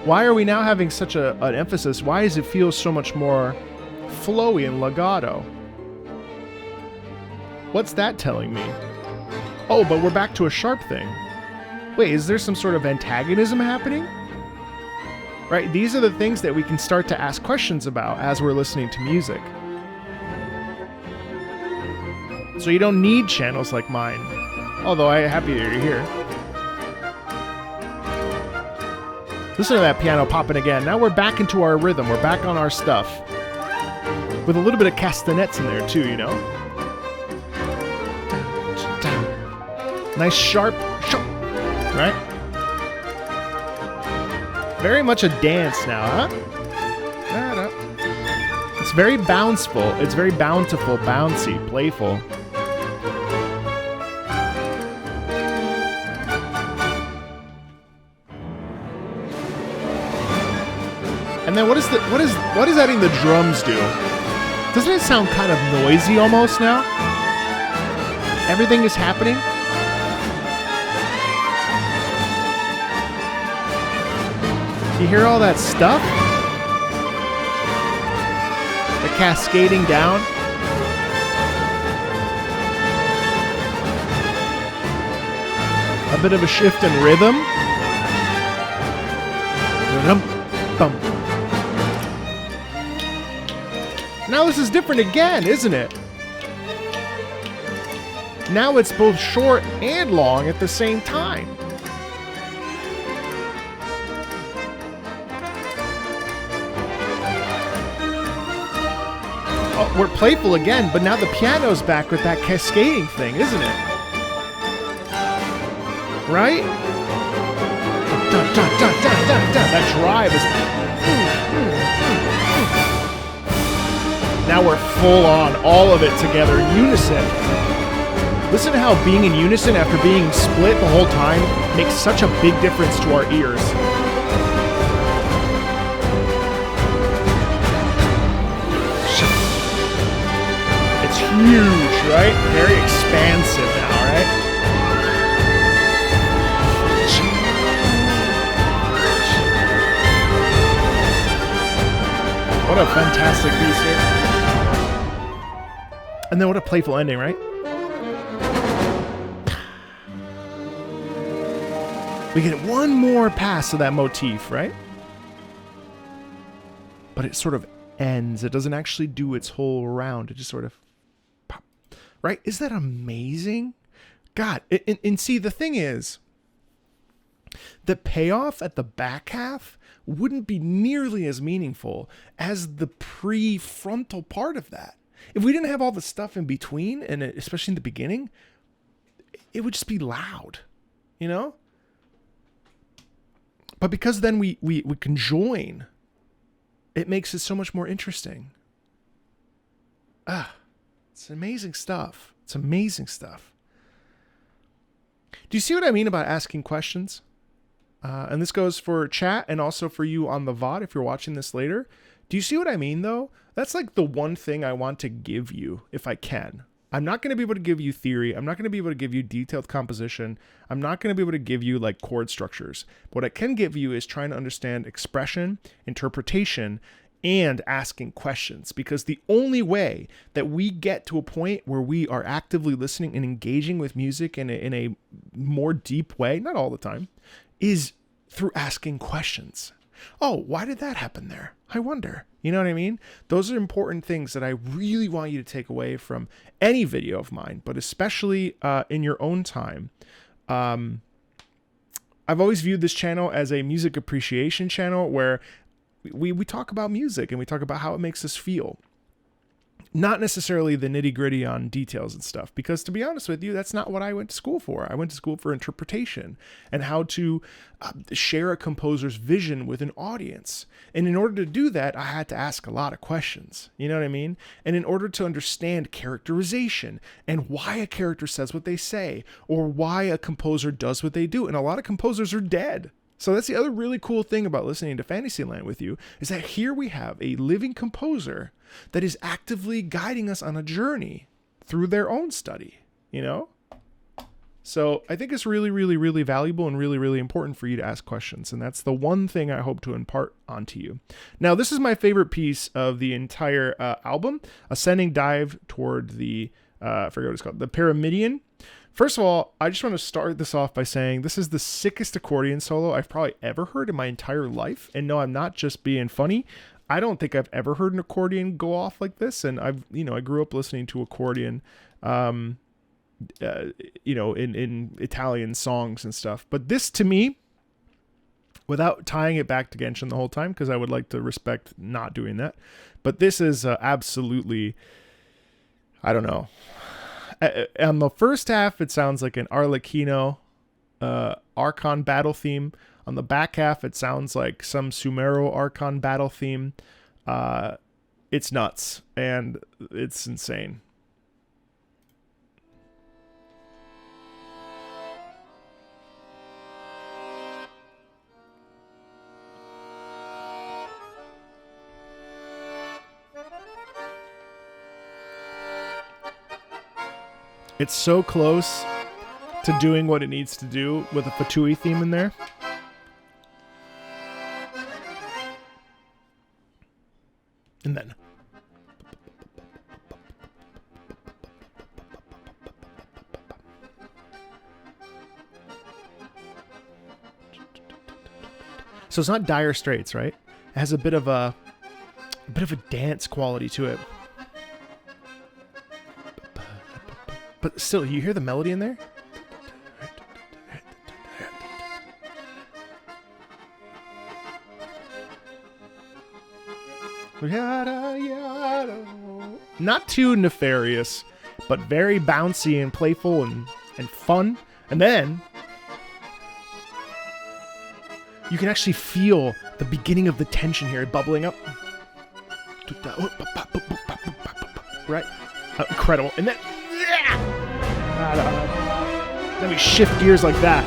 Why are we now having such an emphasis? Why does it feel so much more flowy and legato? What's that telling me? Oh, but we're back to a sharp thing. Wait, is there some sort of antagonism happening? Right, these are the things that we can start to ask questions about as we're listening to music. So you don't need channels like mine. Although I'm happy that you're here. Listen to that piano popping again. Now we're back into our rhythm. We're back on our stuff. With a little bit of castanets in there too, you know? Nice sharp, right? Very much a dance now, huh? It's very bounceful. It's very bountiful, bouncy, playful. And then what is adding the drums do? Doesn't it sound kind of noisy almost now? Everything is happening. You hear all that stuff? The cascading down. A bit of a shift in rhythm. Now this is different again, isn't it? Now it's both short and long at the same time. Oh, we're playful again, but now the piano's back with that cascading thing, isn't it? Right? Dun, dun, dun, dun, dun, dun. That drive is... Now we're full on, all of it together in unison. Listen to how being in unison after being split the whole time makes such a big difference to our ears. It's huge, right? Very expansive now, right? What a fantastic piece here. And then what a playful ending, right? We get one more pass of that motif, right? But it sort of ends. It doesn't actually do its whole round. It just sort of pop, right? Is that amazing? God, and see, the thing is, the payoff at the back half wouldn't be nearly as meaningful as the prefrontal part of that. If we didn't have all the stuff in between, and especially in the beginning, it would just be loud, you know? But because then we can join, it makes it so much more interesting. It's amazing stuff. It's amazing stuff. Do you see what I mean about asking questions? And this goes for chat and also for you on the VOD if you're watching this later. Do you see what I mean, though? That's like the one thing I want to give you if I can. I'm not going to be able to give you theory. I'm not going to be able to give you detailed composition. I'm not going to be able to give you like chord structures. But what I can give you is trying to understand expression, interpretation, and asking questions. Because the only way that we get to a point where we are actively listening and engaging with music in a more deep way, not all the time, is through asking questions. Oh, why did that happen there? I wonder. You know what I mean? Those are important things that I really want you to take away from any video of mine, but especially in your own time. I've always viewed this channel as a music appreciation channel where we talk about music and we talk about how it makes us feel. Not necessarily the nitty-gritty on details and stuff, because to be honest with you, that's not what I went to school for. I went to school for interpretation and how to share a composer's vision with an audience. And in order to do that, I had to ask a lot of questions. You know what I mean? And in order to understand characterization and why a character says what they say, or why a composer does what they do. And a lot of composers are dead. So that's the other really cool thing about listening to Fantasyland with you, is that here we have a living composer that is actively guiding us on a journey through their own study, you know? So I think it's really, really, really valuable and really, really important for you to ask questions. And that's the one thing I hope to impart onto you. Now, this is my favorite piece of the entire album, Ascending Dive toward the, I forget what it's called, the Pyramidion. First of all, I just want to start this off by saying this is the sickest accordion solo I've probably ever heard in my entire life. And no, I'm not just being funny. I don't think I've ever heard an accordion go off like this. And I grew up listening to accordion, in Italian songs and stuff. But this to me without tying it back to Genshin the whole time, because I would like to respect not doing that. But this is absolutely, I don't know. On the first half, it sounds like an Arlecchino Archon battle theme. On the back half, it sounds like some Sumero Archon battle theme. It's nuts, and it's insane. It's so close to doing what it needs to do with a Fatui theme in there. And then. So it's not Dire Straits, right? It has a bit of a dance quality to it. But still, you hear the melody in there? Not too nefarious, but very bouncy and playful and fun. And then you can actually feel the beginning of the tension here bubbling up. Right? Incredible. And then we shift gears like that.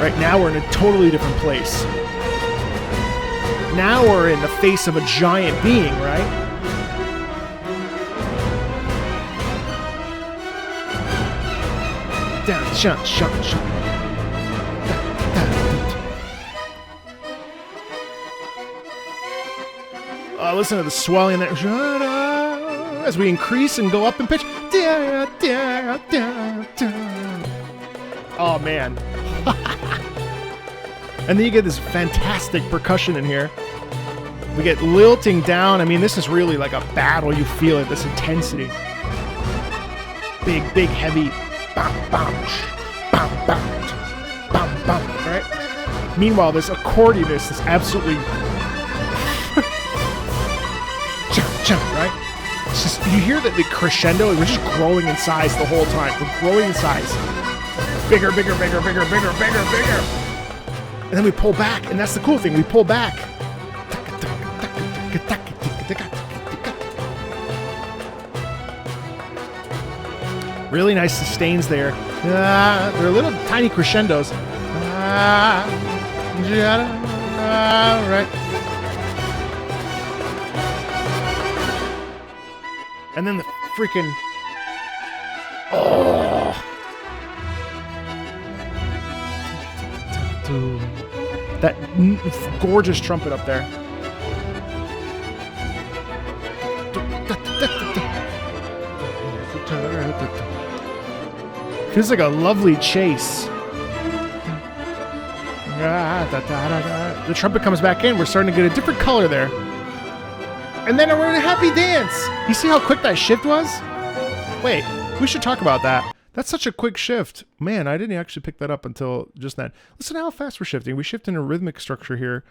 Right now we're in a totally different place. Now we're in the face of a giant being, right? Down, shut. Oh, listen to the swelling there. As we increase and go up in pitch. Oh, man. And then you get this fantastic percussion in here. We get lilting down. I mean, this is really like a battle. You feel it, this intensity. Big, heavy. Bam, bam, bam, bam, bam, bam, right? Meanwhile, this accordionist is absolutely... right? It's just, you hear that the crescendo, we're just growing in size the whole time. We're growing in size. Bigger. And then we pull back, and that's the cool thing. We pull back. Really nice sustains there. They're little tiny crescendos. Right. And then the freaking... Oh! That gorgeous trumpet up there. Feels like a lovely chase. The trumpet comes back in. We're starting to get a different color there. And then we're in a happy dance. You see how quick that shift was? Wait, we should talk about that. That's such a quick shift. Man, I didn't actually pick that up until just then. Listen to how fast we're shifting. We shift in a rhythmic structure here.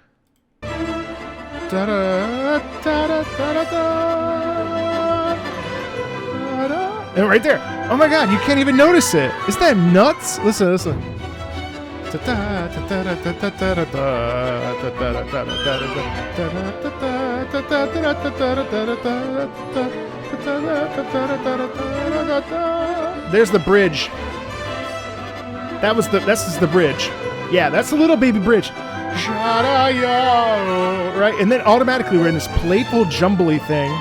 And right there. Oh my God, you can't even notice it. Isn't that nuts? Listen. There's the bridge. This is the bridge. Yeah, that's a little baby bridge. Right? And then automatically we're in this playful jumbly thing.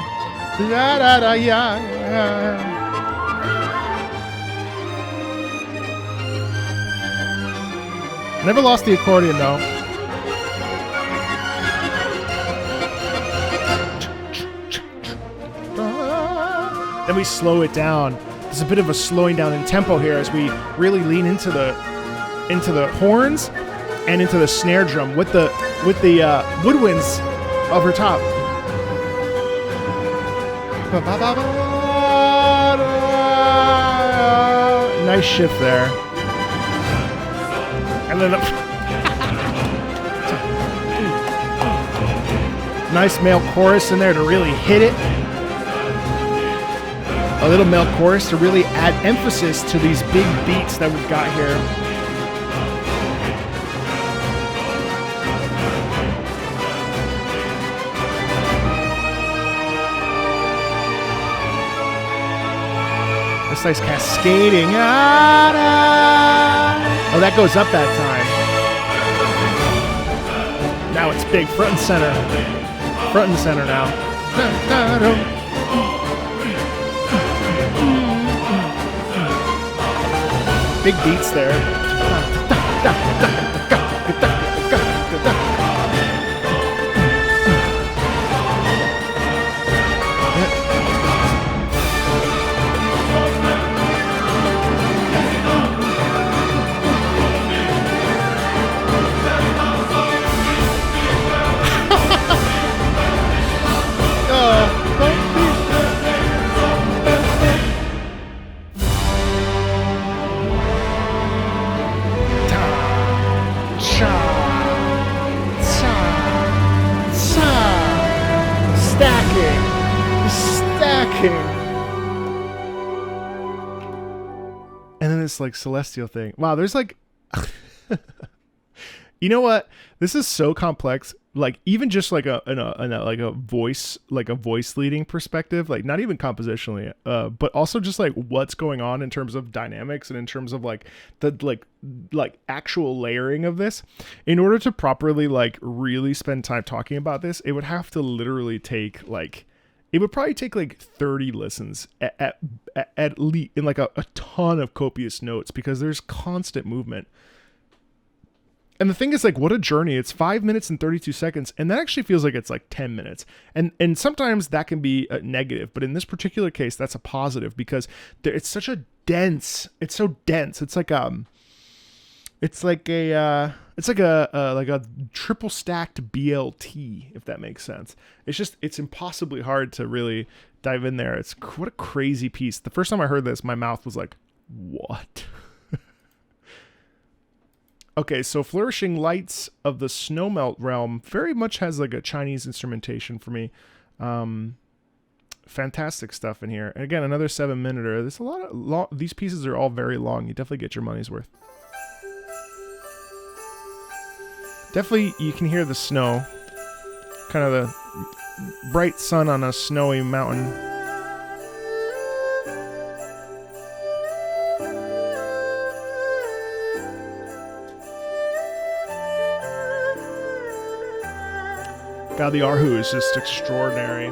Never lost the accordion though. Then we slow it down. There's a bit of a slowing down in tempo here as we really lean into the horns and into the snare drum with the woodwinds over top. Nice shift there. And then nice male chorus in there to really hit it. A little male chorus to really add emphasis to these big beats that we've got here. This nice cascading. Oh, that goes up that time. Now it's big, front and center. Front and center now. Big beats there. And then this like celestial thing. Wow, there's like you know what? This is so complex. Like even just like a voice leading perspective, like not even compositionally, but also just like what's going on in terms of dynamics and in terms of like the like actual layering of this. In order to properly like really spend time talking about this, it would have to literally take like, it would probably take like 30 listens at least, in like a ton of copious notes, because there's constant movement. And the thing is, like, what a journey. It's 5 minutes and 32 seconds, and that actually feels like it's like 10 minutes. And sometimes that can be a negative, but in this particular case, that's a positive, because it's such a dense. It's so dense. It's like a triple stacked BLT, if that makes sense. It's impossibly hard to really dive in there. What a crazy piece. The first time I heard this, my mouth was like, what? Okay, so Flourishing Lights of the Snowmelt Realm very much has like a Chinese instrumentation for me. Fantastic stuff in here. And again, another 7-minute. There's a lot of these pieces are all very long. You definitely get your money's worth. Definitely, you can hear the snow. Kind of the bright sun on a snowy mountain. God, the Arhu is just extraordinary.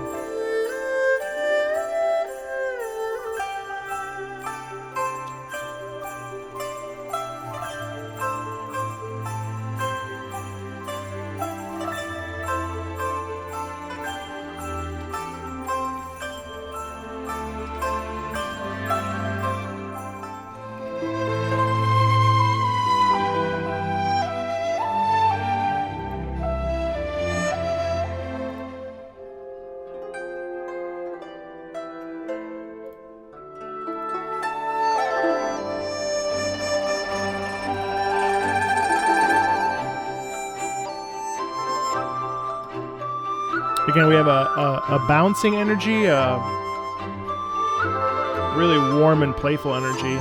Again, we have a bouncing energy, really warm and playful energy.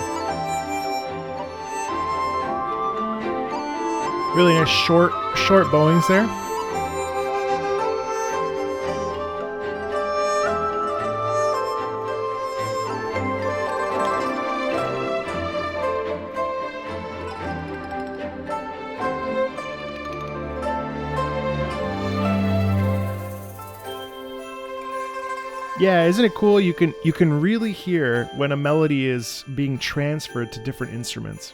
Really nice short bowings there. Yeah, isn't it cool? You can really hear when a melody is being transferred to different instruments.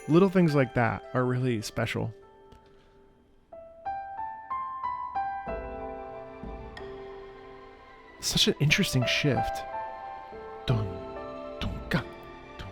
Little things like that are really special. Such an interesting shift. Dun, dun, ga, dun.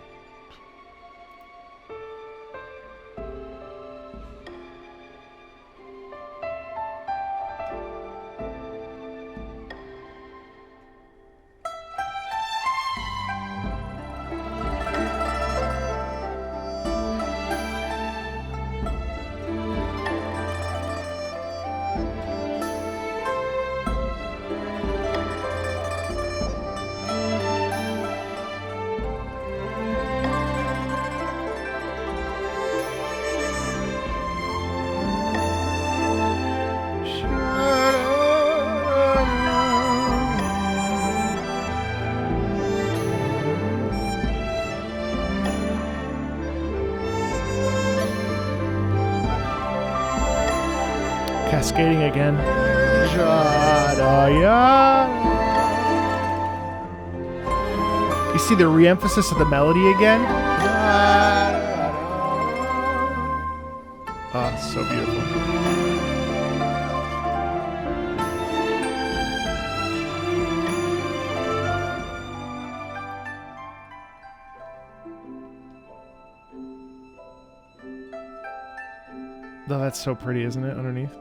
cascading again. Jada-ya. You see the re-emphasis of the melody again? Ah, so beautiful. Oh, that's so pretty, isn't it, underneath?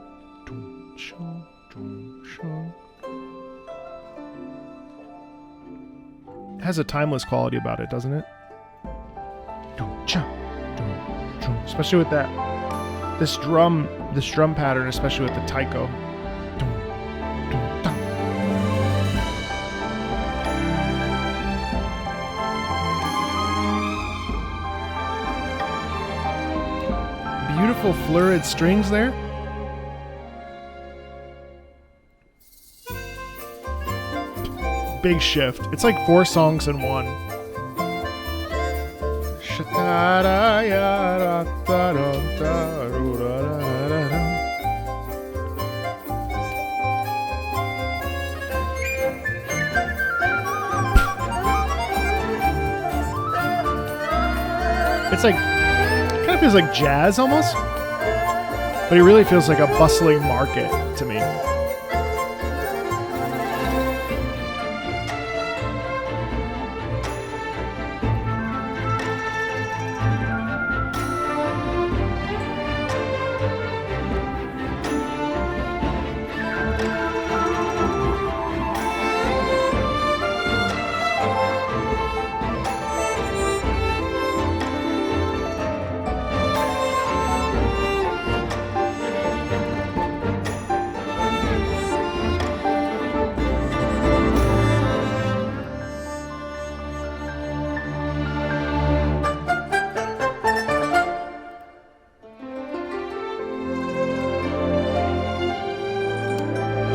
It has a timeless quality about it, doesn't it? Especially with this drum pattern, especially with the taiko. Beautiful florid strings there. Big shift. It's like 4 songs in one. It's like, kind of feels like jazz almost, but it really feels like a bustling market to me.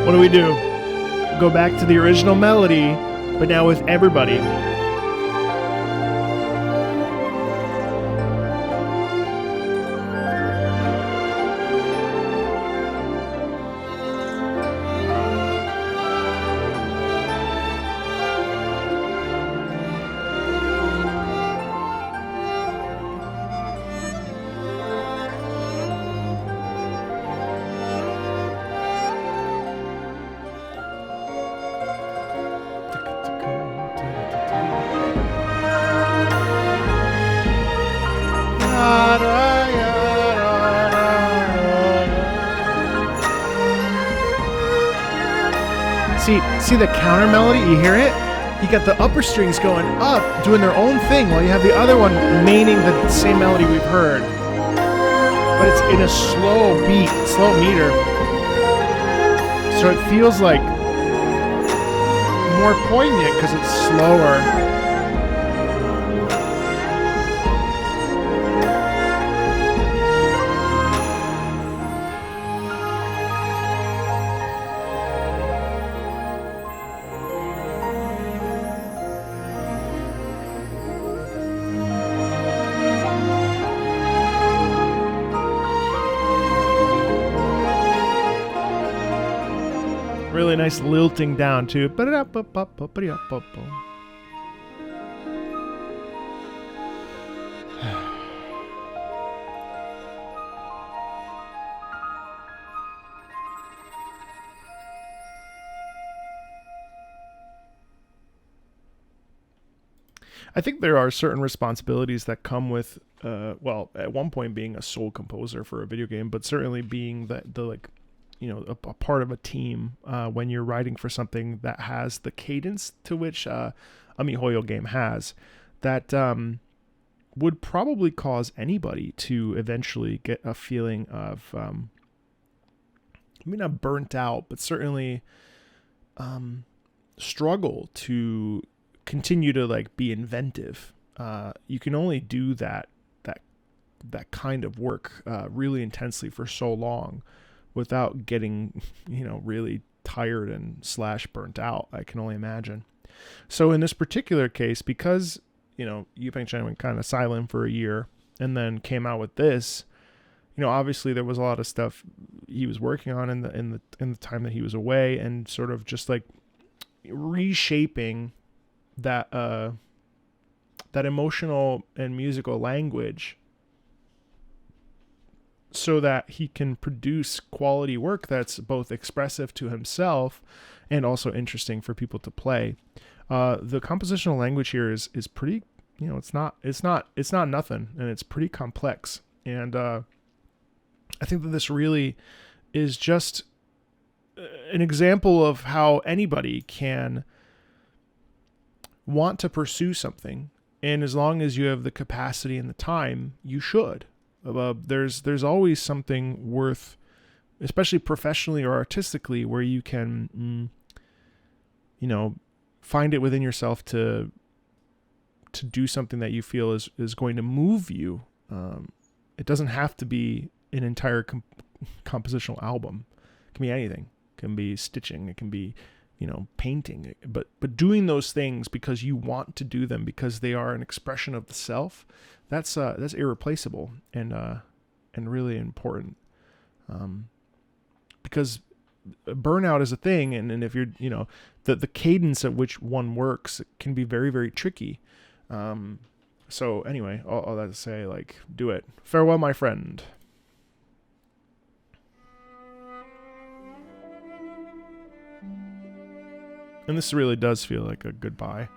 What do we do? Go back to the original melody, but now with everybody. See the counter melody? You hear it? You got the upper strings going up, doing their own thing, while you have the other one maining the same melody we've heard. But it's in a slow beat, slow meter. So it feels like more poignant because it's slower. Really nice lilting down too. I think there are certain responsibilities that come with, well, at one point being a sole composer for a video game, but certainly being the like, you know, a part of a team when you're writing for something that has the cadence to which a MiHoYo game has, that would probably cause anybody to eventually get a feeling of, I mean, not burnt out, but certainly struggle to continue to like be inventive. You can only do that kind of work really intensely for so long without getting, you know, really tired and / burnt out, I can only imagine. So in this particular case, because, you know, Yu-Peng Chen went kind of silent for a year and then came out with this, obviously there was a lot of stuff he was working on in the time that he was away, and sort of just like reshaping that that emotional and musical language so that he can produce quality work that's both expressive to himself and also interesting for people to play. The compositional language here is pretty, it's not nothing, and it's pretty complex. And I think that this really is just an example of how anybody can want to pursue something, and as long as you have the capacity and the time, you should. There's always something worth, especially professionally or artistically, where you can, find it within yourself to do something that you feel is going to move you. It doesn't have to be an entire compositional album. It can be anything. It can be stitching. It can be, painting. But doing those things because you want to do them, because they are an expression of the self, that's irreplaceable and really important. Because burnout is a thing, and if you're, the cadence at which one works can be very, very tricky. So anyway, all that to say, like, do it. Farewell, my friend. And this really does feel like a goodbye.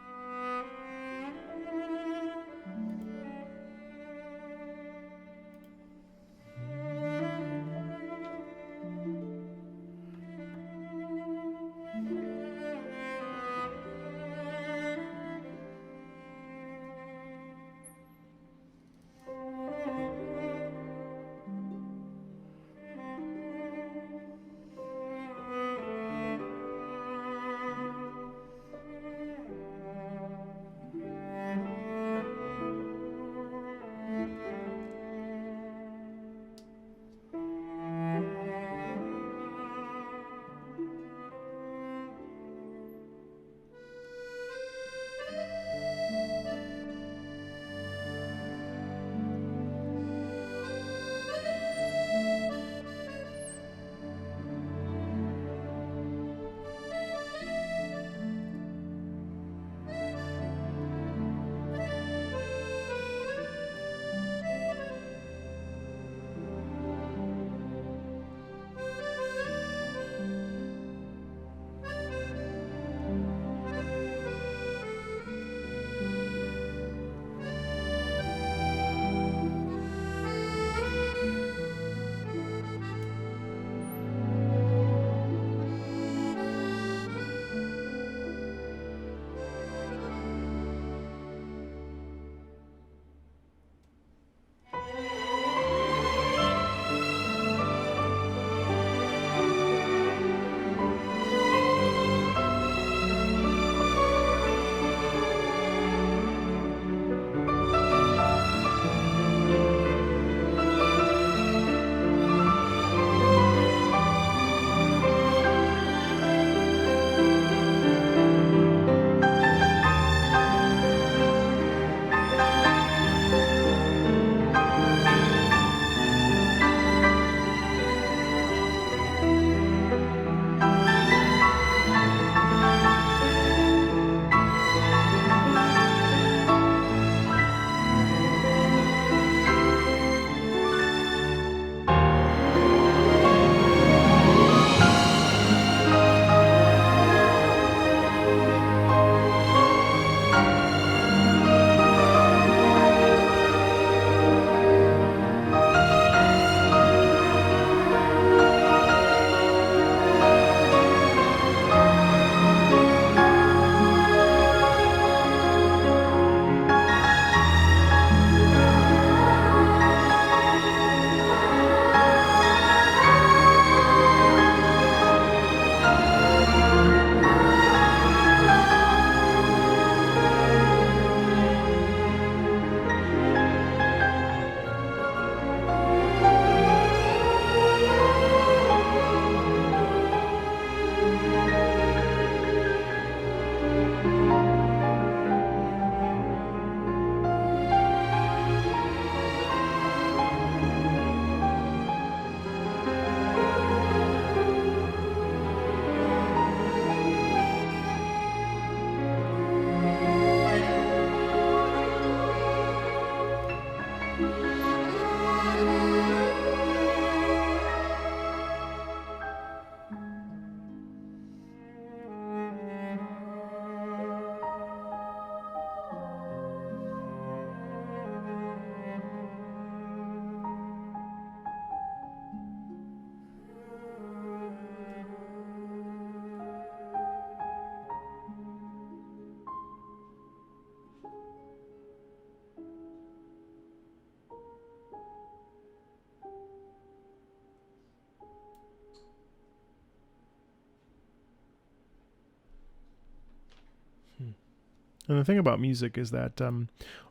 And the thing about music is that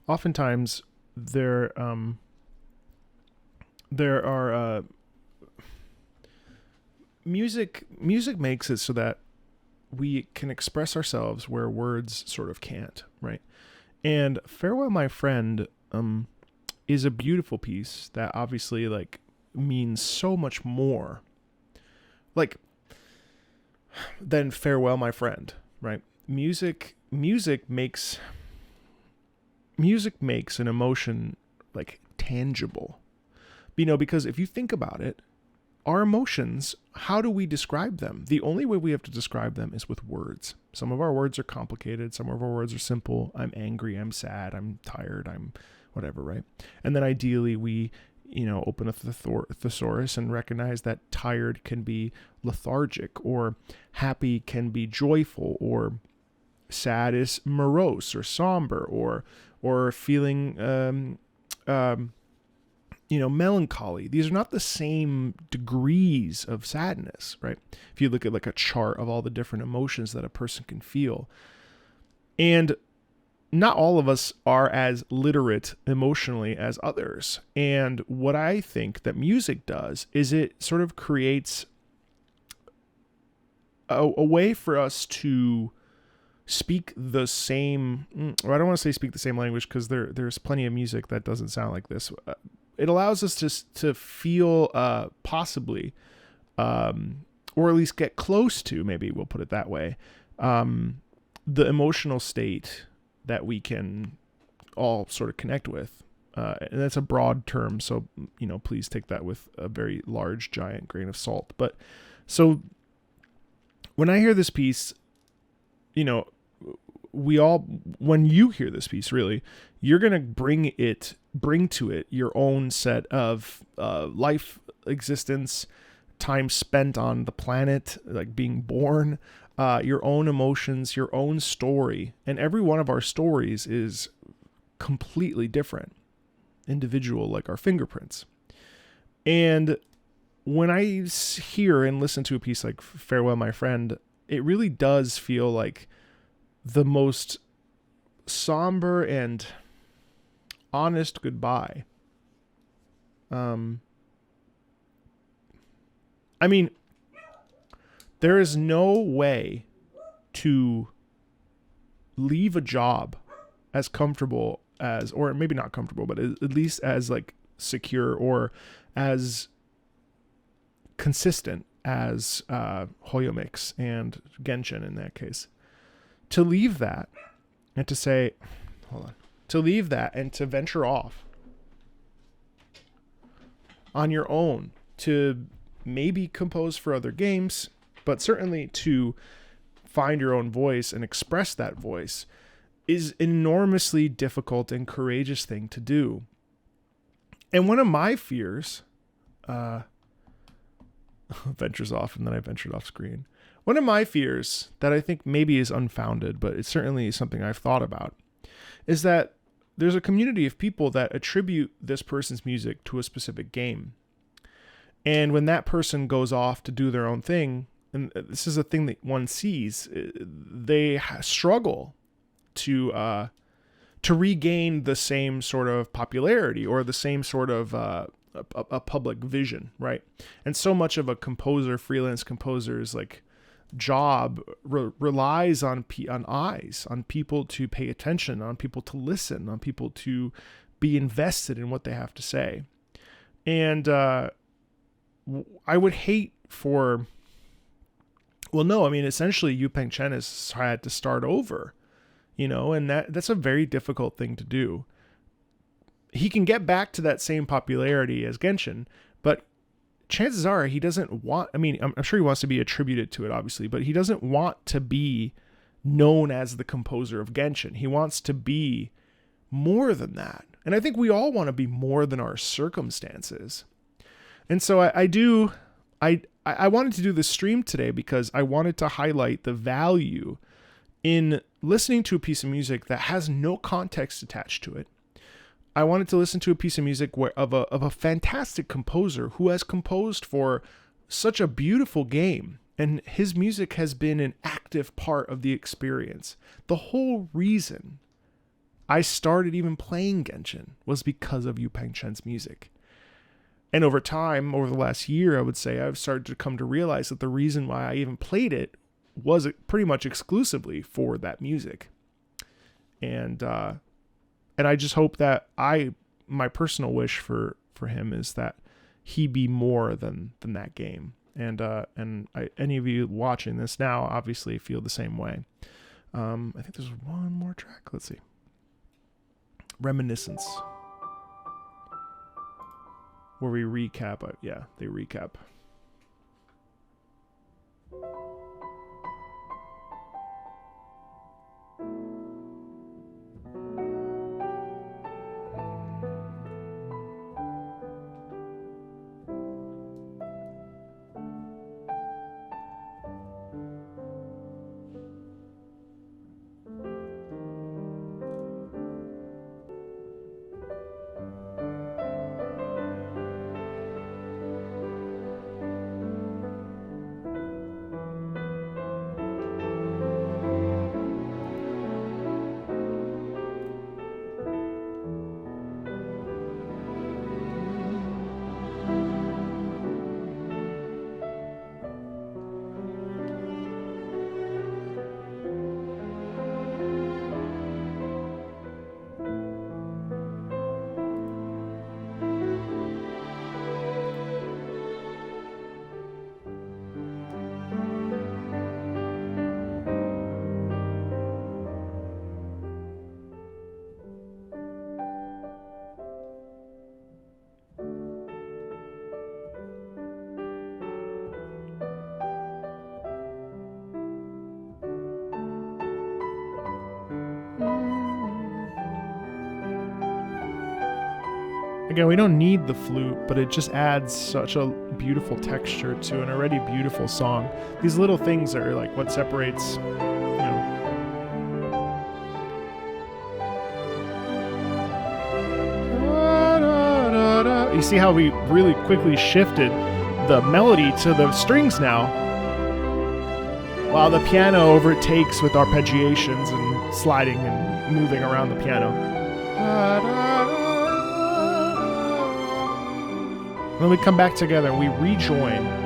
oftentimes there are music makes it so that we can express ourselves where words sort of can't, right? And Farewell My Friend is a beautiful piece that obviously like means so much more like than Farewell My Friend, right? Music makes an emotion like tangible. Because if you think about it, our emotions, how do we describe them? The only way we have to describe them is with words. Some of our words are complicated. Some of our words are simple. I'm angry. I'm sad. I'm tired. I'm whatever, right? And then ideally we, open a thesaurus and recognize that tired can be lethargic, or happy can be joyful, or sad is morose or somber, or feeling, melancholy. These are not the same degrees of sadness, right? If you look at like a chart of all the different emotions that a person can feel. And not all of us are as literate emotionally as others. And what I think that music does is it sort of creates a way for us to speak the same, or I don't want to say speak the same language, because there's plenty of music that doesn't sound like this. It allows us to feel possibly, or at least get close to, maybe we'll put it that way, the emotional state that we can all sort of connect with. And that's a broad term, so, please take that with a very large, giant grain of salt. But so when I hear this piece, when you hear this piece, really, you're going to bring to it your own set of life existence, time spent on the planet, like being born, your own emotions, your own story. And every one of our stories is completely different, individual, like our fingerprints. And when I hear and listen to a piece like Farewell My Friend, it really does feel like the most somber and honest goodbye. There is no way to leave a job as comfortable as, or maybe not comfortable, but at least as like secure or as consistent as Hoyomix and Genshin in that case. To leave that and to say, to leave that and to venture off on your own, to maybe compose for other games, but certainly to find your own voice and express that voice, is an enormously difficult and courageous thing to do. And one of my fears, ventures off, and then I ventured off screen. One of my fears that I think maybe is unfounded, but it's certainly something I've thought about, is that there's a community of people that attribute this person's music to a specific game. And when that person goes off to do their own thing, and this is a thing that one sees, they struggle to regain the same sort of popularity or the same sort of a public vision, right? And so much of a freelance composer's like job relies on eyes, on people to pay attention, on people to listen, on people to be invested in what they have to say. And I would hate for, essentially Yu-Peng Chen has had to start over, and that's a very difficult thing to do. He can get back to that same popularity as Genshin, but chances are he doesn't want, I'm sure he wants to be attributed to it, obviously, but he doesn't want to be known as the composer of Genshin. He wants to be more than that. And I think we all want to be more than our circumstances. And so I wanted to do this stream today because I wanted to highlight the value in listening to a piece of music that has no context attached to it. I wanted to listen to a piece of music of a fantastic composer who has composed for such a beautiful game And his music has been an active part of the experience. The whole reason I started even playing Genshin was because of Yu-Peng Chen's music. And over time, over the last year, I would say I've started to come to realize that the reason why I even played it was pretty much exclusively for that music. And I just hope that my personal wish for him is that he be more than that game. And any of you watching this now obviously feel the same way. I think there's one more track. Let's see. Reminiscence. Where we recap. Yeah, they recap. Again, we don't need the flute, but it just adds such a beautiful texture to an already beautiful song. These little things are like what separates, You see how we really quickly shifted the melody to the strings now, while the piano overtakes with arpeggiations and sliding and moving around the piano. Then we come back together and we rejoin.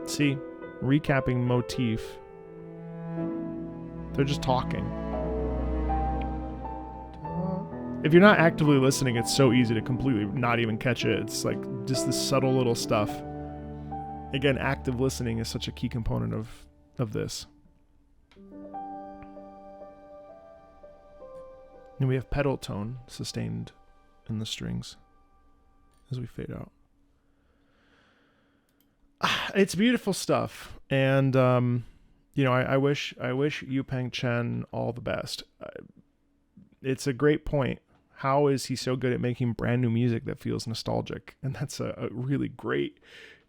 See, recapping motif. They're just talking. If you're not actively listening, it's so easy to completely not even catch it. It's like just this subtle little stuff. Again, active listening is such a key component of this. And we have pedal tone sustained in the strings as we fade out. It's beautiful stuff, and I wish Yu-Peng Chen all the best. It's a great point. How is he so good at making brand new music that feels nostalgic? And that's a really great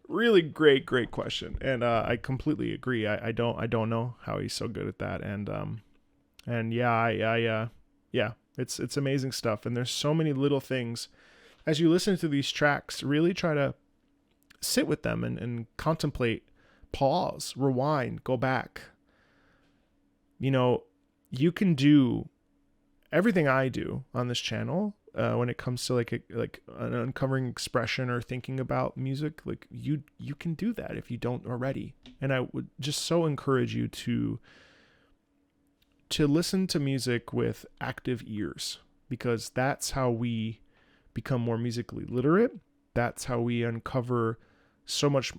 question. And I completely agree. I don't know how he's so good at that. And yeah, it's amazing stuff. And there's so many little things as you listen to these tracks. Really try to sit with them and contemplate, pause, rewind, go back. You can do everything I do on this channel when it comes to like an uncovering expression or thinking about music. Like you can do that if you don't already. And I would just so encourage you to listen to music with active ears, because that's how we become more musically literate. That's how we uncover so much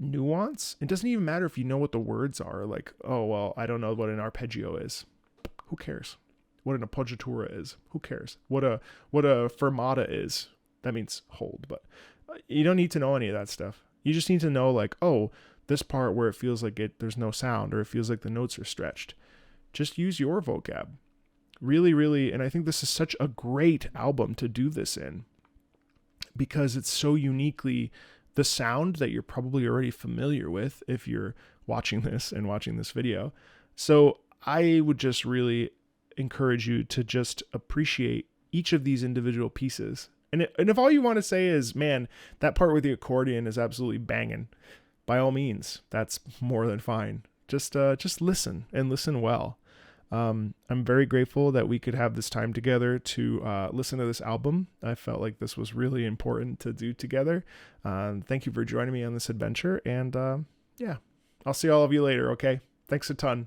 nuance. It doesn't even matter if you know what the words are. Like, oh, well, I don't know what an arpeggio is. Who cares? What an appoggiatura is. Who cares? What a fermata is. That means hold, but you don't need to know any of that stuff. You just need to know, like, oh, this part where it feels like there's no sound, or it feels like the notes are stretched. Just use your vocab. Really, really, and I think this is such a great album to do this in, because it's so uniquely the sound that you're probably already familiar with if you're watching this and watching this video. So I would just really encourage you to just appreciate each of these individual pieces. And if all you want to say is, man, that part with the accordion is absolutely banging, by all means, that's more than fine. Just listen, and listen well. I'm very grateful that we could have this time together to listen to this album. I felt like this was really important to do together. Thank you for joining me on this adventure. And yeah, I'll see all of you later. Okay. Thanks a ton.